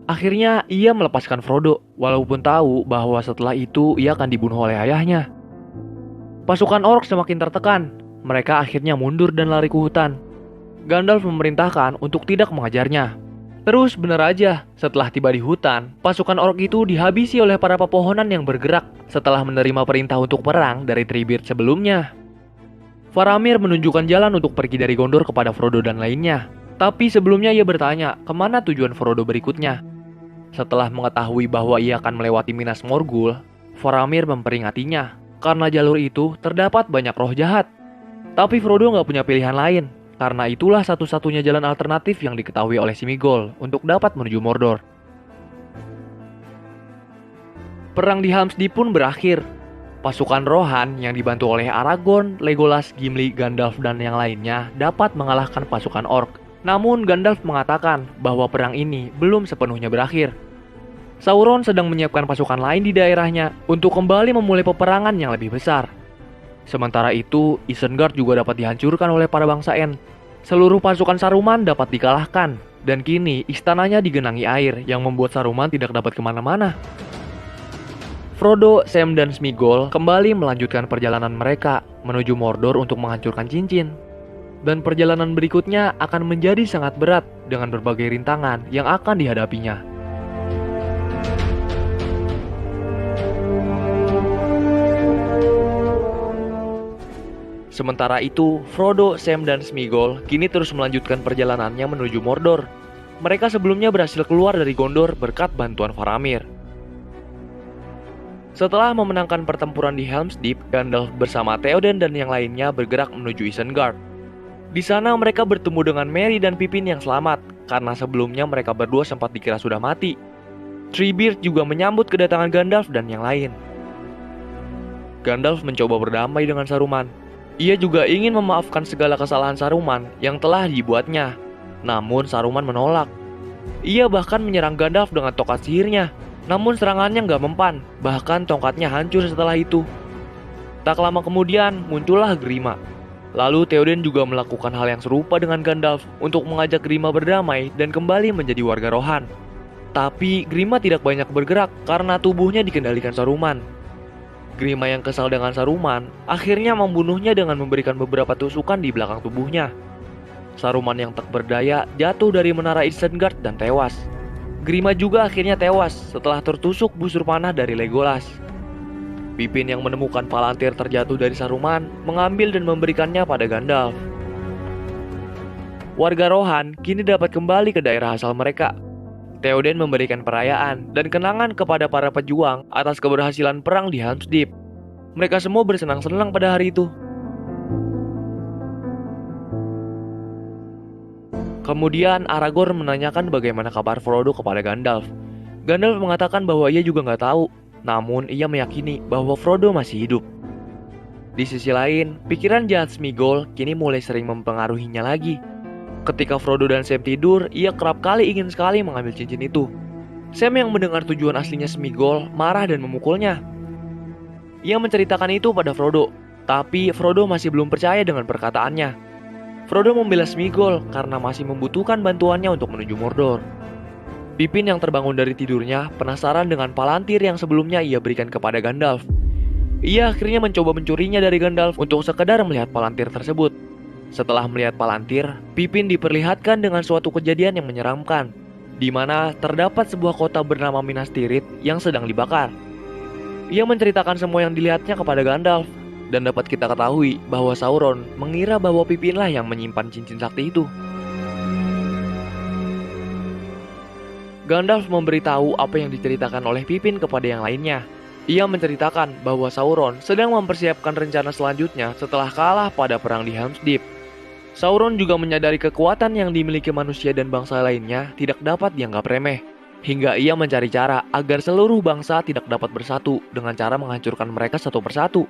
Akhirnya ia melepaskan Frodo walaupun tahu bahwa setelah itu ia akan dibunuh oleh ayahnya. Pasukan orc semakin tertekan. Mereka akhirnya mundur dan lari ke hutan. Gandalf memerintahkan untuk tidak mengajarnya. Terus benar aja, setelah tiba di hutan, pasukan orc itu dihabisi oleh para pepohonan yang bergerak setelah menerima perintah untuk perang dari Treebeard sebelumnya. Faramir menunjukkan jalan untuk pergi dari Gondor kepada Frodo dan lainnya. Tapi sebelumnya ia bertanya kemana tujuan Frodo berikutnya. Setelah mengetahui bahwa ia akan melewati Minas Morgul, Faramir memperingatinya karena jalur itu terdapat banyak roh jahat. Tapi Frodo nggak punya pilihan lain, karena itulah satu-satunya jalan alternatif yang diketahui oleh Sméagol untuk dapat menuju Mordor. Perang di Helm's Deep pun berakhir. Pasukan Rohan yang dibantu oleh Aragorn, Legolas, Gimli, Gandalf, dan yang lainnya dapat mengalahkan pasukan Orc. Namun Gandalf mengatakan bahwa perang ini belum sepenuhnya berakhir. Sauron sedang menyiapkan pasukan lain di daerahnya untuk kembali memulai peperangan yang lebih besar. Sementara itu, Isengard juga dapat dihancurkan oleh para bangsa Ent. Seluruh pasukan Saruman dapat dikalahkan, dan kini istananya digenangi air yang membuat Saruman tidak dapat kemana-mana. Frodo, Sam, dan Sméagol kembali melanjutkan perjalanan mereka menuju Mordor untuk menghancurkan cincin. Dan perjalanan berikutnya akan menjadi sangat berat dengan berbagai rintangan yang akan dihadapinya. Sementara itu, Frodo, Sam, dan Sméagol kini terus melanjutkan perjalanannya menuju Mordor. Mereka sebelumnya berhasil keluar dari Gondor berkat bantuan Faramir. Setelah memenangkan pertempuran di Helm's Deep, Gandalf bersama Theoden dan yang lainnya bergerak menuju Isengard. Di sana mereka bertemu dengan Merry dan Pippin yang selamat, karena sebelumnya mereka berdua sempat dikira sudah mati. Treebeard juga menyambut kedatangan Gandalf dan yang lain. Gandalf mencoba berdamai dengan Saruman. Ia juga ingin memaafkan segala kesalahan Saruman yang telah dibuatnya. Namun Saruman menolak. Ia bahkan menyerang Gandalf dengan tongkat sihirnya. Namun serangannya nggak mempan, bahkan tongkatnya hancur setelah itu. Tak lama kemudian muncullah Grima. Lalu Theoden juga melakukan hal yang serupa dengan Gandalf untuk mengajak Grima berdamai dan kembali menjadi warga Rohan. Tapi Grima tidak banyak bergerak karena tubuhnya dikendalikan Saruman. Grima yang kesal dengan Saruman akhirnya membunuhnya dengan memberikan beberapa tusukan di belakang tubuhnya. Saruman yang tak berdaya jatuh dari menara Isengard dan tewas. Grima juga akhirnya tewas setelah tertusuk busur panah dari Legolas. Pippin yang menemukan Palantir terjatuh dari Saruman mengambil dan memberikannya pada Gandalf. Warga Rohan kini dapat kembali ke daerah asal mereka. Theoden memberikan perayaan dan kenangan kepada para pejuang atas keberhasilan perang di Helm's Deep. Mereka semua bersenang-senang pada hari itu. Kemudian Aragorn menanyakan bagaimana kabar Frodo kepada Gandalf. Gandalf mengatakan bahwa ia juga nggak tahu, namun ia meyakini bahwa Frodo masih hidup. Di sisi lain, pikiran jahat Sméagol kini mulai sering mempengaruhinya lagi. Ketika Frodo dan Sam tidur, ia kerap kali ingin sekali mengambil cincin itu. Sam yang mendengar tujuan aslinya Sméagol marah dan memukulnya. Ia menceritakan itu pada Frodo, tapi Frodo masih belum percaya dengan perkataannya. Frodo membela Sméagol karena masih membutuhkan bantuannya untuk menuju Mordor. Pippin yang terbangun dari tidurnya penasaran dengan Palantir yang sebelumnya ia berikan kepada Gandalf. Ia akhirnya mencoba mencurinya dari Gandalf untuk sekedar melihat Palantir tersebut. Setelah melihat Palantir, Pippin diperlihatkan dengan suatu kejadian yang menyeramkan, di mana terdapat sebuah kota bernama Minas Tirith yang sedang dibakar. Ia menceritakan semua yang dilihatnya kepada Gandalf, dan dapat kita ketahui bahwa Sauron mengira bahwa Pippinlah yang menyimpan cincin sakti itu. Gandalf memberitahu apa yang diceritakan oleh Pippin kepada yang lainnya. Ia menceritakan bahwa Sauron sedang mempersiapkan rencana selanjutnya setelah kalah pada perang di Helm's Deep. Sauron juga menyadari kekuatan yang dimiliki manusia dan bangsa lainnya tidak dapat dianggap remeh, hingga ia mencari cara agar seluruh bangsa tidak dapat bersatu dengan cara menghancurkan mereka satu persatu.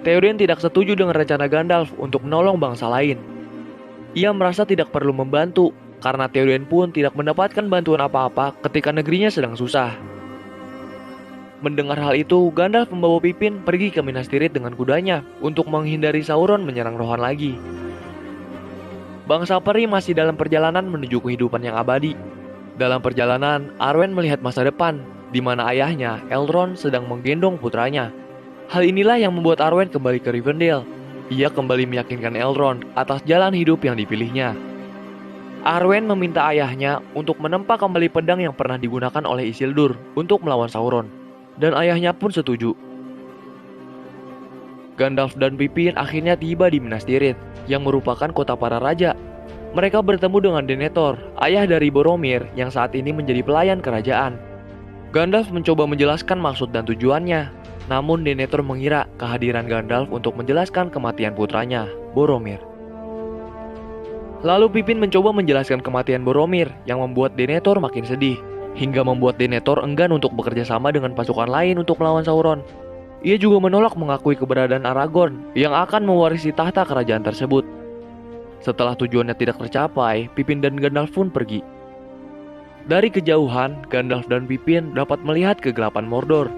Theoden tidak setuju dengan rencana Gandalf untuk menolong bangsa lain. Ia merasa tidak perlu membantu, karena Theoden pun tidak mendapatkan bantuan apa-apa ketika negerinya sedang susah. Mendengar hal itu, Gandalf membawa Pippin pergi ke Minas Tirith dengan kudanya untuk menghindari Sauron menyerang Rohan lagi. Bangsa peri masih dalam perjalanan menuju kehidupan yang abadi. Dalam perjalanan, Arwen melihat masa depan, di mana ayahnya, Elrond, sedang menggendong putranya. Hal inilah yang membuat Arwen kembali ke Rivendell. Ia kembali meyakinkan Elrond atas jalan hidup yang dipilihnya. Arwen meminta ayahnya untuk menempa kembali pedang yang pernah digunakan oleh Isildur untuk melawan Sauron. Dan ayahnya pun setuju. Gandalf dan Pippin akhirnya tiba di Minas Tirith, yang merupakan kota para raja. Mereka bertemu dengan Denethor, ayah dari Boromir yang saat ini menjadi pelayan kerajaan. Gandalf mencoba menjelaskan maksud dan tujuannya, namun Denethor mengira kehadiran Gandalf untuk menjelaskan kematian putranya, Boromir. Lalu Pippin mencoba menjelaskan kematian Boromir yang membuat Denethor makin sedih, hingga membuat Denethor enggan untuk bekerja sama dengan pasukan lain untuk melawan Sauron. Ia juga menolak mengakui keberadaan Aragorn yang akan mewarisi tahta kerajaan tersebut. Setelah tujuannya tidak tercapai, Pippin dan Gandalf pun pergi. Dari kejauhan, Gandalf dan Pippin dapat melihat kegelapan Mordor.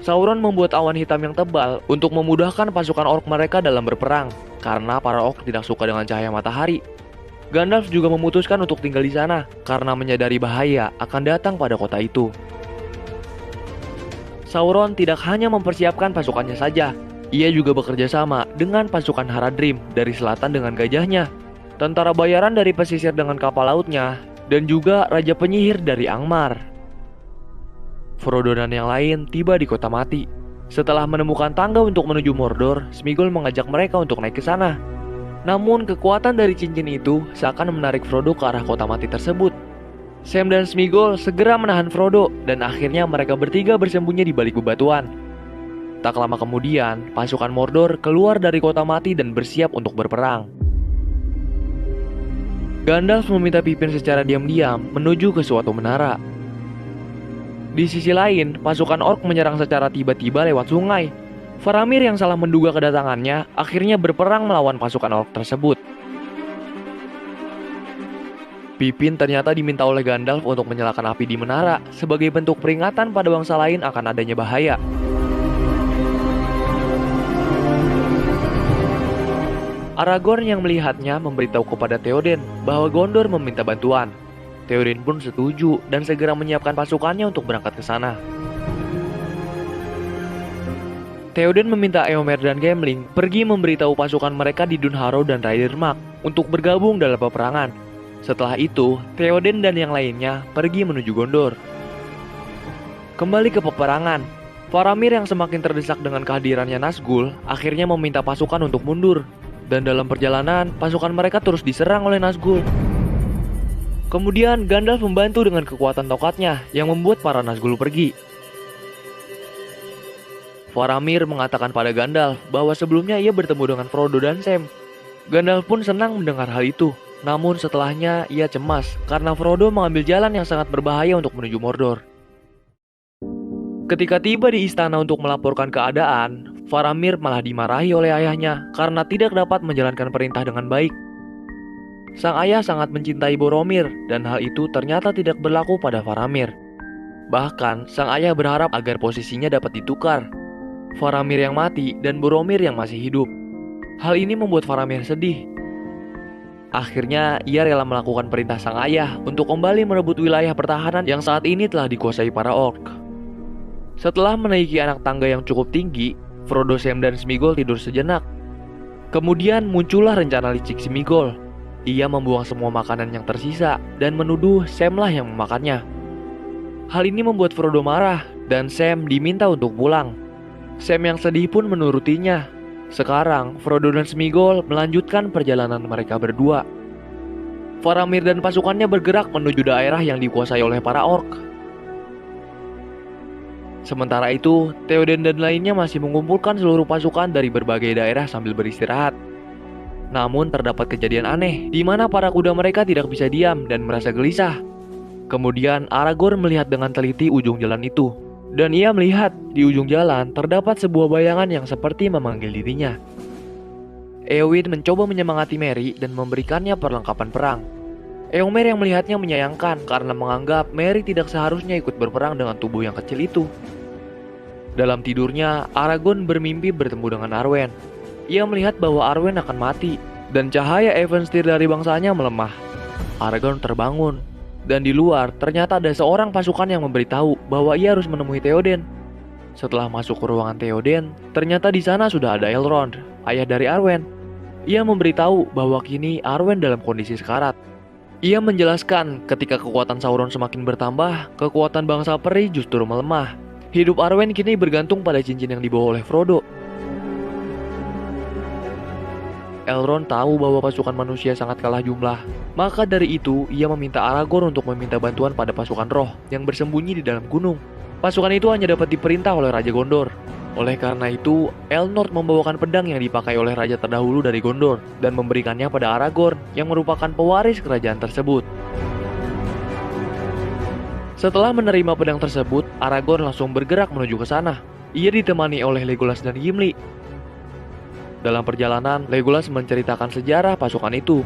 Sauron membuat awan hitam yang tebal untuk memudahkan pasukan orc mereka dalam berperang, karena para orc tidak suka dengan cahaya matahari. Gandalf juga memutuskan untuk tinggal di sana karena menyadari bahaya akan datang pada kota itu. Sauron tidak hanya mempersiapkan pasukannya saja, ia juga bekerja sama dengan pasukan Haradrim dari selatan dengan gajahnya, tentara bayaran dari pesisir dengan kapal lautnya, dan juga Raja Penyihir dari Angmar. Frodo dan yang lain tiba di Kota Mati. Setelah menemukan tangga untuk menuju Mordor, Sméagol mengajak mereka untuk naik ke sana. Namun kekuatan dari cincin itu seakan menarik Frodo ke arah Kota Mati tersebut. Sam dan Sméagol segera menahan Frodo dan akhirnya mereka bertiga bersembunyi di balik bebatuan. Tak lama kemudian, pasukan Mordor keluar dari Kota Mati dan bersiap untuk berperang. Gandalf meminta Pippin secara diam-diam menuju ke suatu menara. Di sisi lain, pasukan orc menyerang secara tiba-tiba lewat sungai. Faramir yang salah menduga kedatangannya akhirnya berperang melawan pasukan orc tersebut. Pippin ternyata diminta oleh Gandalf untuk menyalakan api di menara sebagai bentuk peringatan pada bangsa lain akan adanya bahaya. Aragorn yang melihatnya memberitahu kepada Theoden bahwa Gondor meminta bantuan. Theoden pun setuju dan segera menyiapkan pasukannya untuk berangkat ke sana. Theoden meminta Éomer dan Gimli pergi memberitahu pasukan mereka di Dunharrow dan Rhaedirmak untuk bergabung dalam peperangan. Setelah itu, Theoden dan yang lainnya pergi menuju Gondor. Kembali ke peperangan, Faramir yang semakin terdesak dengan kehadirannya Nazgûl akhirnya meminta pasukan untuk mundur. Dan dalam perjalanan, pasukan mereka terus diserang oleh Nazgûl. Kemudian Gandalf membantu dengan kekuatan tongkatnya yang membuat para Nazgûl pergi. Faramir mengatakan pada Gandalf bahwa sebelumnya ia bertemu dengan Frodo dan Sam. Gandalf pun senang mendengar hal itu. Namun setelahnya ia cemas karena Frodo mengambil jalan yang sangat berbahaya untuk menuju Mordor. Ketika tiba di istana untuk melaporkan keadaan, Faramir malah dimarahi oleh ayahnya karena tidak dapat menjalankan perintah dengan baik. Sang ayah sangat mencintai Boromir dan hal itu ternyata tidak berlaku pada Faramir. Bahkan sang ayah berharap agar posisinya dapat ditukar. Faramir yang mati dan Boromir yang masih hidup. Hal ini membuat Faramir sedih. Akhirnya ia rela melakukan perintah sang ayah untuk kembali merebut wilayah pertahanan yang saat ini telah dikuasai para orc. Setelah menaiki anak tangga yang cukup tinggi, Frodo, Sam, dan Sméagol tidur sejenak. Kemudian muncullah rencana licik Sméagol. Ia membuang semua makanan yang tersisa dan menuduh Sam lah yang memakannya. Hal ini membuat Frodo marah dan Sam diminta untuk pulang. Sam yang sedih pun menurutinya. Sekarang, Frodo dan Sméagol melanjutkan perjalanan mereka berdua. Faramir dan pasukannya bergerak menuju daerah yang dikuasai oleh para orc. Sementara itu, Theoden dan lainnya masih mengumpulkan seluruh pasukan dari berbagai daerah sambil beristirahat. Namun terdapat kejadian aneh, di mana para kuda mereka tidak bisa diam dan merasa gelisah. Kemudian Aragorn melihat dengan teliti ujung jalan itu. Dan ia melihat di ujung jalan terdapat sebuah bayangan yang seperti memanggil dirinya. Éowyn mencoba menyemangati Merry dan memberikannya perlengkapan perang. Éomer yang melihatnya menyayangkan karena menganggap Merry tidak seharusnya ikut berperang dengan tubuh yang kecil itu. Dalam tidurnya, Aragorn bermimpi bertemu dengan Arwen. Ia melihat bahwa Arwen akan mati dan cahaya Evenstyr dari bangsanya melemah. Aragorn terbangun. Dan di luar, ternyata ada seorang pasukan yang memberitahu bahwa ia harus menemui Theoden. Setelah masuk ke ruangan Theoden, ternyata di sana sudah ada Elrond, ayah dari Arwen. Ia memberitahu bahwa kini Arwen dalam kondisi sekarat. Ia menjelaskan ketika kekuatan Sauron semakin bertambah, kekuatan bangsa peri justru melemah. Hidup Arwen kini bergantung pada cincin yang dibawa oleh Frodo. Elrond tahu bahwa pasukan manusia sangat kalah jumlah. Maka dari itu, ia meminta Aragorn untuk meminta bantuan pada pasukan roh yang bersembunyi di dalam gunung. Pasukan itu hanya dapat diperintah oleh Raja Gondor. Oleh karena itu, Elnord membawakan pedang yang dipakai oleh raja terdahulu dari Gondor dan memberikannya pada Aragorn yang merupakan pewaris kerajaan tersebut. Setelah menerima pedang tersebut, Aragorn langsung bergerak menuju ke sana. Ia ditemani oleh Legolas dan Gimli. Dalam perjalanan, Legolas menceritakan sejarah pasukan itu.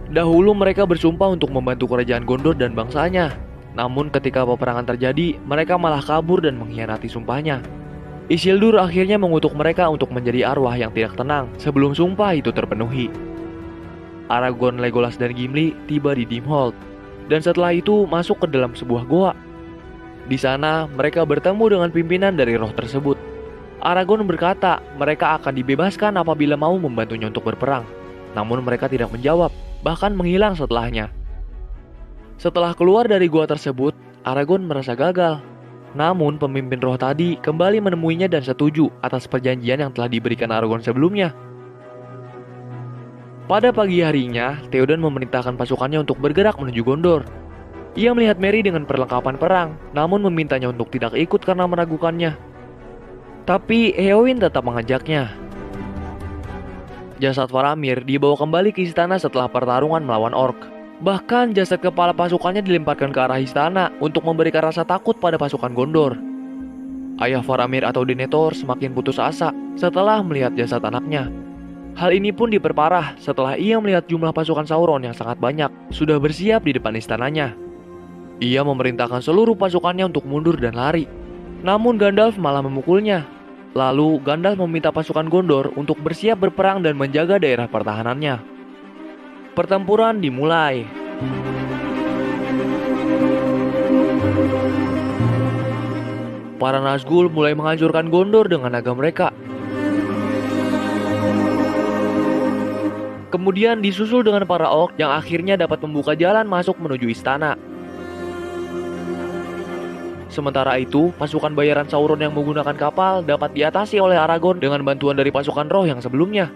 Dahulu mereka bersumpah untuk membantu kerajaan Gondor dan bangsanya. Namun ketika peperangan terjadi, mereka malah kabur dan mengkhianati sumpahnya. Isildur akhirnya mengutuk mereka untuk menjadi arwah yang tidak tenang sebelum sumpah itu terpenuhi. Aragorn, Legolas, dan Gimli tiba di Dimhold, dan setelah itu masuk ke dalam sebuah goa. Di sana, mereka bertemu dengan pimpinan dari roh tersebut. Aragorn berkata mereka akan dibebaskan apabila mau membantunya untuk berperang. Namun mereka tidak menjawab, bahkan menghilang setelahnya. Setelah keluar dari gua tersebut, Aragorn merasa gagal. Namun pemimpin roh tadi kembali menemuinya dan setuju atas perjanjian yang telah diberikan Aragorn sebelumnya. Pada pagi harinya, Theoden memerintahkan pasukannya untuk bergerak menuju Gondor. Ia melihat Merry dengan perlengkapan perang, namun memintanya untuk tidak ikut karena meragukannya. Tapi Éowyn tetap mengajaknya. Jasad Faramir dibawa kembali ke istana setelah pertarungan melawan orc. Bahkan jasad kepala pasukannya dilemparkan ke arah istana untuk memberikan rasa takut pada pasukan Gondor. Ayah Faramir atau Denethor semakin putus asa setelah melihat jasad anaknya. Hal ini pun diperparah setelah ia melihat jumlah pasukan Sauron yang sangat banyak sudah bersiap di depan istananya. Ia memerintahkan seluruh pasukannya untuk mundur dan lari. Namun Gandalf malah memukulnya. Lalu Gandalf meminta pasukan Gondor untuk bersiap berperang dan menjaga daerah pertahanannya. Pertempuran dimulai. Para Nazgûl mulai menghancurkan Gondor dengan naga mereka. Kemudian disusul dengan para orc yang akhirnya dapat membuka jalan masuk menuju istana. Sementara itu, pasukan bayaran Sauron yang menggunakan kapal dapat diatasi oleh Aragorn dengan bantuan dari pasukan roh yang sebelumnya.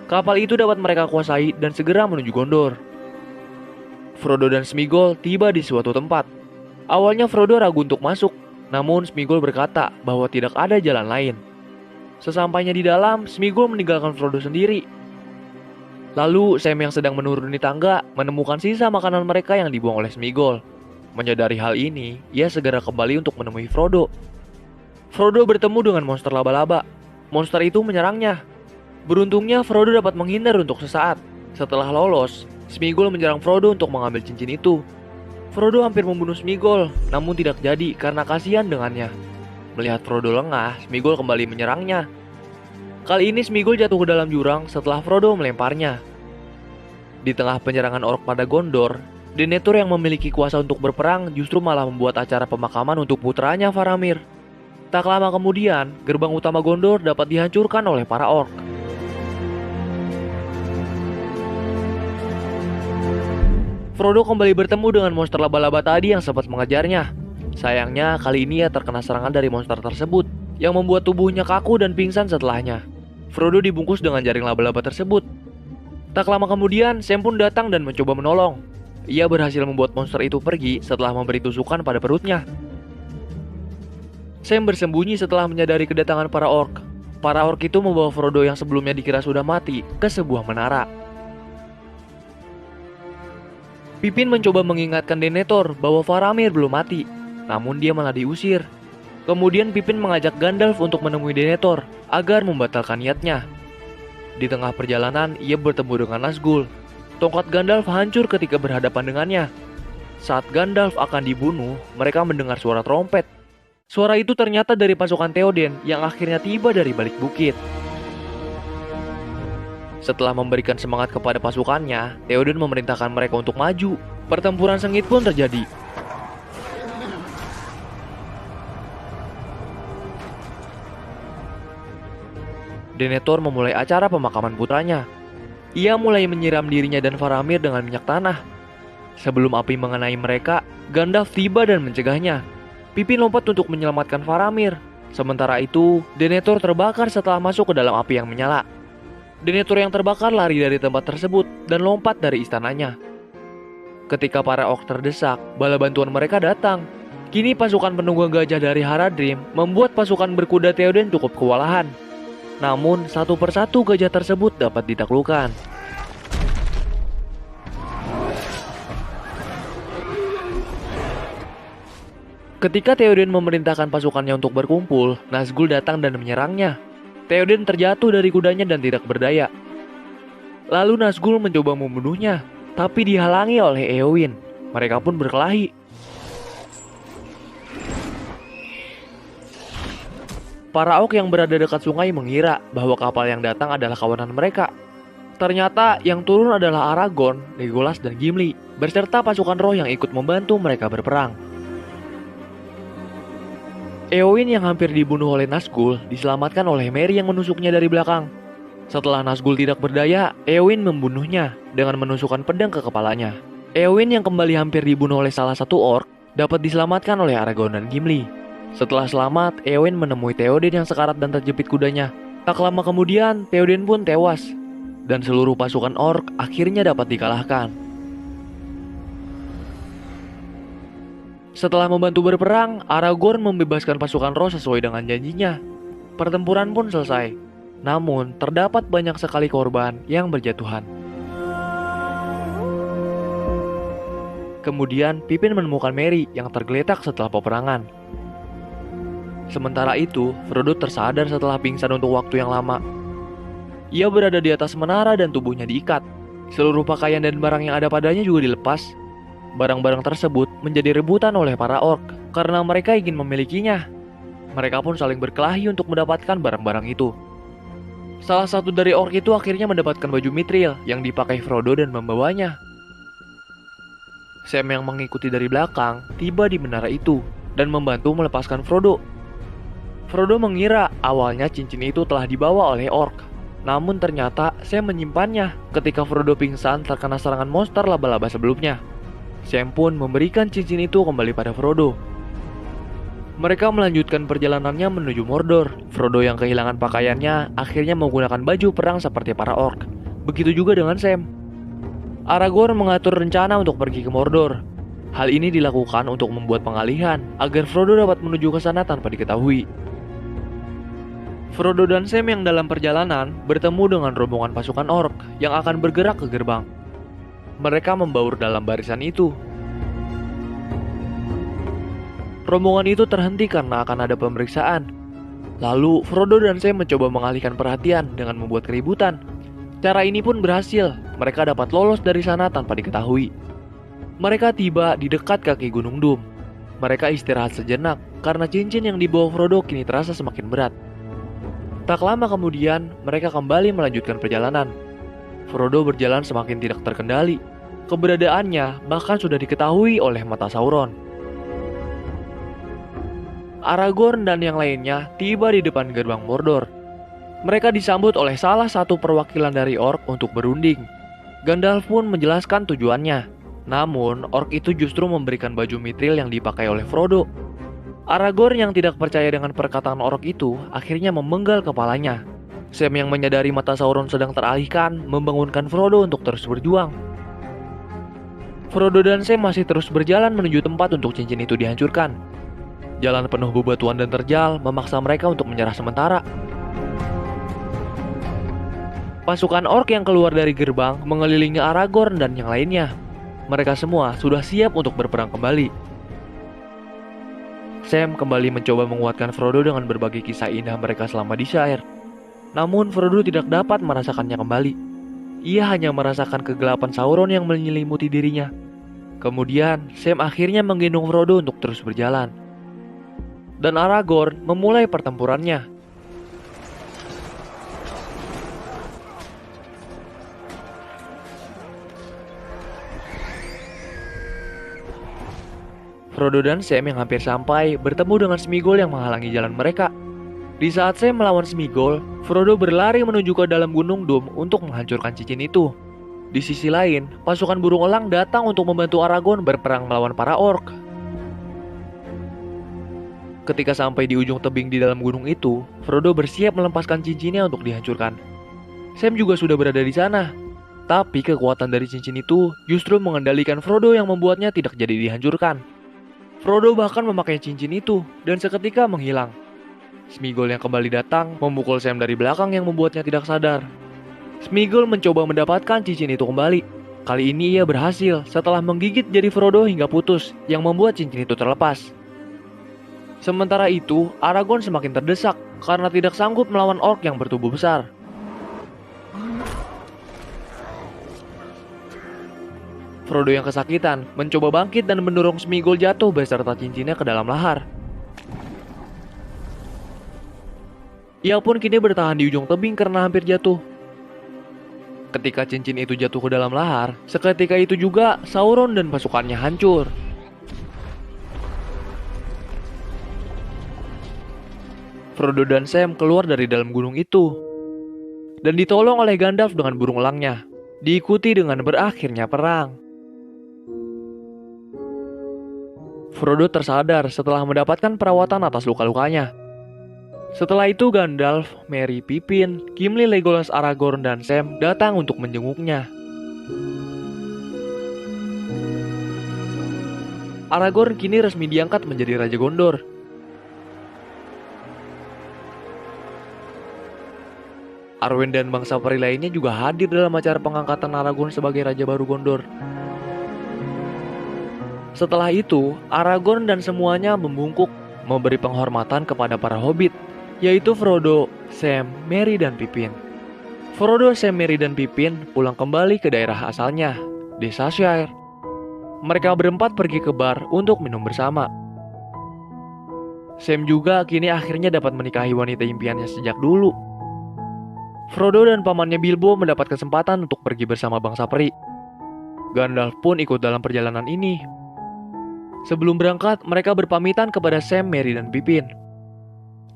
Kapal itu dapat mereka kuasai dan segera menuju Gondor. Frodo dan Sméagol tiba di suatu tempat. Awalnya Frodo ragu untuk masuk, namun Sméagol berkata bahwa tidak ada jalan lain. Sesampainya di dalam, Sméagol meninggalkan Frodo sendiri. Lalu Sam yang sedang menuruni tangga menemukan sisa makanan mereka yang dibuang oleh Sméagol. Menyadari hal ini, ia segera kembali untuk menemui Frodo. Frodo bertemu dengan monster laba-laba. Monster itu menyerangnya. Beruntungnya Frodo dapat menghindar untuk sesaat. Setelah lolos, Sméagol menyerang Frodo untuk mengambil cincin itu. Frodo hampir membunuh Sméagol, namun tidak jadi karena kasihan dengannya. Melihat Frodo lengah, Sméagol kembali menyerangnya. Kali ini Sméagol jatuh ke dalam jurang setelah Frodo melemparnya. Di tengah penyerangan orc pada Gondor, Denethor yang memiliki kuasa untuk berperang justru malah membuat acara pemakaman untuk putranya Faramir. Tak lama kemudian, gerbang utama Gondor dapat dihancurkan oleh para orc. Frodo kembali bertemu dengan monster laba-laba tadi yang sempat mengejarnya. Sayangnya, kali ini ia terkena serangan dari monster tersebut, yang membuat tubuhnya kaku dan pingsan setelahnya. Frodo dibungkus dengan jaring laba-laba tersebut. Tak lama kemudian, Sam pun datang dan mencoba menolong. Ia berhasil membuat monster itu pergi setelah memberi tusukan pada perutnya. Sam bersembunyi setelah menyadari kedatangan para orc. Para orc itu membawa Frodo yang sebelumnya dikira sudah mati ke sebuah menara. Pippin mencoba mengingatkan Denethor bahwa Faramir belum mati, namun dia malah diusir. Kemudian Pippin mengajak Gandalf untuk menemui Denethor agar membatalkan niatnya. Di tengah perjalanan, ia bertemu dengan Nazgûl. Tongkat Gandalf hancur ketika berhadapan dengannya. Saat Gandalf akan dibunuh, mereka mendengar suara trompet. Suara itu ternyata dari pasukan Theoden yang akhirnya tiba dari balik bukit. Setelah memberikan semangat kepada pasukannya, Theoden memerintahkan mereka untuk maju. Pertempuran sengit pun terjadi. Denethor memulai acara pemakaman putranya. Ia mulai menyiram dirinya dan Faramir dengan minyak tanah. Sebelum api mengenai mereka, Gandalf tiba dan mencegahnya. Pippin lompat untuk menyelamatkan Faramir. Sementara itu, Denethor terbakar setelah masuk ke dalam api yang menyala. Denethor yang terbakar lari dari tempat tersebut dan lompat dari istananya. Ketika para orc terdesak, bala bantuan mereka datang. Kini pasukan penunggang gajah dari Haradrim membuat pasukan berkuda Theoden cukup kewalahan. Namun, satu persatu gajah tersebut dapat ditaklukkan. Ketika Theoden memerintahkan pasukannya untuk berkumpul, Nazgul datang dan menyerangnya. Theoden terjatuh dari kudanya dan tidak berdaya. Lalu Nazgul mencoba membunuhnya, tapi dihalangi oleh Éowyn. Mereka pun berkelahi. Para orc yang berada dekat sungai mengira bahwa kapal yang datang adalah kawanan mereka. Ternyata yang turun adalah Aragorn, Legolas, dan Gimli, beserta pasukan roh yang ikut membantu mereka berperang. Éowyn yang hampir dibunuh oleh Nazgul diselamatkan oleh Merry yang menusuknya dari belakang. Setelah Nazgul tidak berdaya, Éowyn membunuhnya dengan menusukkan pedang ke kepalanya. Éowyn yang kembali hampir dibunuh oleh salah satu orc dapat diselamatkan oleh Aragorn dan Gimli. Setelah selamat, Éowyn menemui Theoden yang sekarat dan terjepit kudanya. Tak lama kemudian, Theoden pun tewas, dan seluruh pasukan orc akhirnya dapat dikalahkan. Setelah membantu berperang, Aragorn membebaskan pasukan roh sesuai dengan janjinya. Pertempuran pun selesai. Namun, terdapat banyak sekali korban yang berjatuhan. Kemudian, Pippin menemukan Merry yang tergeletak setelah peperangan. Sementara itu, Frodo tersadar setelah pingsan untuk waktu yang lama. Ia berada di atas menara dan tubuhnya diikat. Seluruh pakaian dan barang yang ada padanya juga dilepas. Barang-barang tersebut menjadi rebutan oleh para orc karena mereka ingin memilikinya. Mereka pun saling berkelahi untuk mendapatkan barang-barang itu. Salah satu dari orc itu akhirnya mendapatkan baju mithril yang dipakai Frodo dan membawanya. Sam yang mengikuti dari belakang tiba di menara itu dan membantu melepaskan Frodo. Frodo mengira awalnya cincin itu telah dibawa oleh orc. Namun ternyata Sam menyimpannya ketika Frodo pingsan terkena serangan monster laba-laba sebelumnya. Sam pun memberikan cincin itu kembali pada Frodo. Mereka melanjutkan perjalanannya menuju Mordor. Frodo yang kehilangan pakaiannya akhirnya menggunakan baju perang seperti para orc. Begitu juga dengan Sam. Aragorn mengatur rencana untuk pergi ke Mordor. Hal ini dilakukan untuk membuat pengalihan agar Frodo dapat menuju ke sana tanpa diketahui. Frodo dan Sam yang dalam perjalanan bertemu dengan rombongan pasukan orc yang akan bergerak ke gerbang. Mereka membaur dalam barisan itu. Rombongan itu terhenti karena akan ada pemeriksaan. Lalu Frodo dan Sam mencoba mengalihkan perhatian dengan membuat keributan. Cara ini pun berhasil. Mereka dapat lolos dari sana tanpa diketahui. Mereka tiba di dekat kaki Gunung Doom. Mereka istirahat sejenak karena cincin yang dibawa Frodo kini terasa semakin berat. Tak lama kemudian, mereka kembali melanjutkan perjalanan. Frodo berjalan semakin tidak terkendali. Keberadaannya bahkan sudah diketahui oleh mata Sauron. Aragorn dan yang lainnya tiba di depan gerbang Mordor. Mereka disambut oleh salah satu perwakilan dari orc untuk berunding. Gandalf pun menjelaskan tujuannya. Namun, orc itu justru memberikan baju mithril yang dipakai oleh Frodo. Aragorn yang tidak percaya dengan perkataan orc itu akhirnya memenggal kepalanya. Sam yang menyadari mata Sauron sedang teralihkan membangunkan Frodo untuk terus berjuang. Frodo dan Sam masih terus berjalan menuju tempat untuk cincin itu dihancurkan. Jalan penuh bebatuan dan terjal memaksa mereka untuk menyerah sementara. Pasukan orc yang keluar dari gerbang mengelilingi Aragorn dan yang lainnya. Mereka semua sudah siap untuk berperang kembali. Sam kembali mencoba menguatkan Frodo dengan berbagi kisah indah mereka selama di Shire. Namun Frodo tidak dapat merasakannya kembali. Ia hanya merasakan kegelapan Sauron yang menyelimuti dirinya. Kemudian Sam akhirnya menggendong Frodo untuk terus berjalan. Dan Aragorn memulai pertempurannya. Frodo dan Sam yang hampir sampai bertemu dengan Smigol yang menghalangi jalan mereka. Di saat Sam melawan Smigol, Frodo berlari menuju ke dalam Gunung Doom untuk menghancurkan cincin itu. Di sisi lain, pasukan burung elang datang untuk membantu Aragorn berperang melawan para orc. Ketika sampai di ujung tebing di dalam gunung itu, Frodo bersiap melepaskan cincinnya untuk dihancurkan. Sam juga sudah berada di sana. Tapi kekuatan dari cincin itu justru mengendalikan Frodo yang membuatnya tidak jadi dihancurkan. Frodo bahkan memakai cincin itu dan seketika menghilang. Sméagol yang kembali datang memukul Sam dari belakang yang membuatnya tidak sadar. Sméagol mencoba mendapatkan cincin itu kembali. Kali ini ia berhasil setelah menggigit jari Frodo hingga putus yang membuat cincin itu terlepas. Sementara itu, Aragorn semakin terdesak karena tidak sanggup melawan orc yang bertubuh besar. Frodo yang kesakitan mencoba bangkit dan mendorong Sméagol jatuh beserta cincinnya ke dalam lahar. Ia pun kini bertahan di ujung tebing karena hampir jatuh. Ketika cincin itu jatuh ke dalam lahar, seketika itu juga Sauron dan pasukannya hancur. Frodo dan Sam keluar dari dalam gunung itu dan ditolong oleh Gandalf dengan burung elangnya, diikuti dengan berakhirnya perang. Frodo tersadar setelah mendapatkan perawatan atas luka-lukanya. Setelah itu Gandalf, Merry, Pippin, Gimli, Legolas, Aragorn, dan Sam datang untuk menjenguknya. Aragorn kini resmi diangkat menjadi Raja Gondor. Arwen dan bangsa peri lainnya juga hadir dalam acara pengangkatan Aragorn sebagai Raja baru Gondor. Setelah itu, Aragorn dan semuanya membungkuk, memberi penghormatan kepada para hobbit, yaitu Frodo, Sam, Merry, dan Pippin. Frodo, Sam, Merry, dan Pippin pulang kembali ke daerah asalnya, Desa Shire. Mereka berempat pergi ke bar untuk minum bersama. Sam juga kini akhirnya dapat menikahi wanita impiannya sejak dulu. Frodo dan pamannya Bilbo mendapat kesempatan untuk pergi bersama bangsa peri. Gandalf pun ikut dalam perjalanan ini. Sebelum berangkat, mereka berpamitan kepada Sam, Merry, dan Pippin.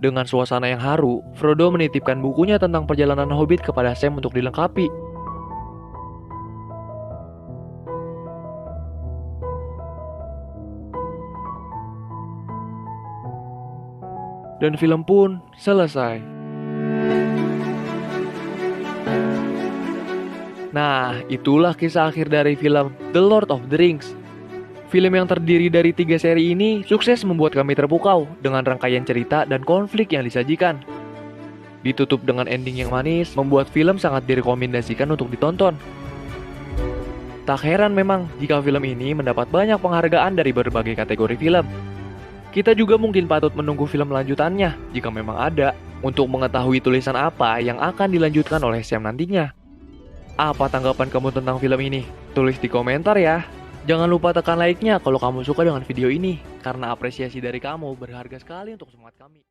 Dengan suasana yang haru, Frodo menitipkan bukunya tentang perjalanan Hobbit kepada Sam untuk dilengkapi. Dan film pun selesai. Nah, itulah kisah akhir dari film The Lord of the Rings. Film yang terdiri dari 3 seri ini sukses membuat kami terpukau dengan rangkaian cerita dan konflik yang disajikan. Ditutup dengan ending yang manis, membuat film sangat direkomendasikan untuk ditonton. Tak heran memang jika film ini mendapat banyak penghargaan dari berbagai kategori film. Kita juga mungkin patut menunggu film lanjutannya jika memang ada, untuk mengetahui tulisan apa yang akan dilanjutkan oleh Sam nantinya. Apa tanggapan kamu tentang film ini? Tulis di komentar ya. Jangan lupa tekan like-nya kalau kamu suka dengan video ini, karena apresiasi dari kamu berharga sekali untuk semangat kami.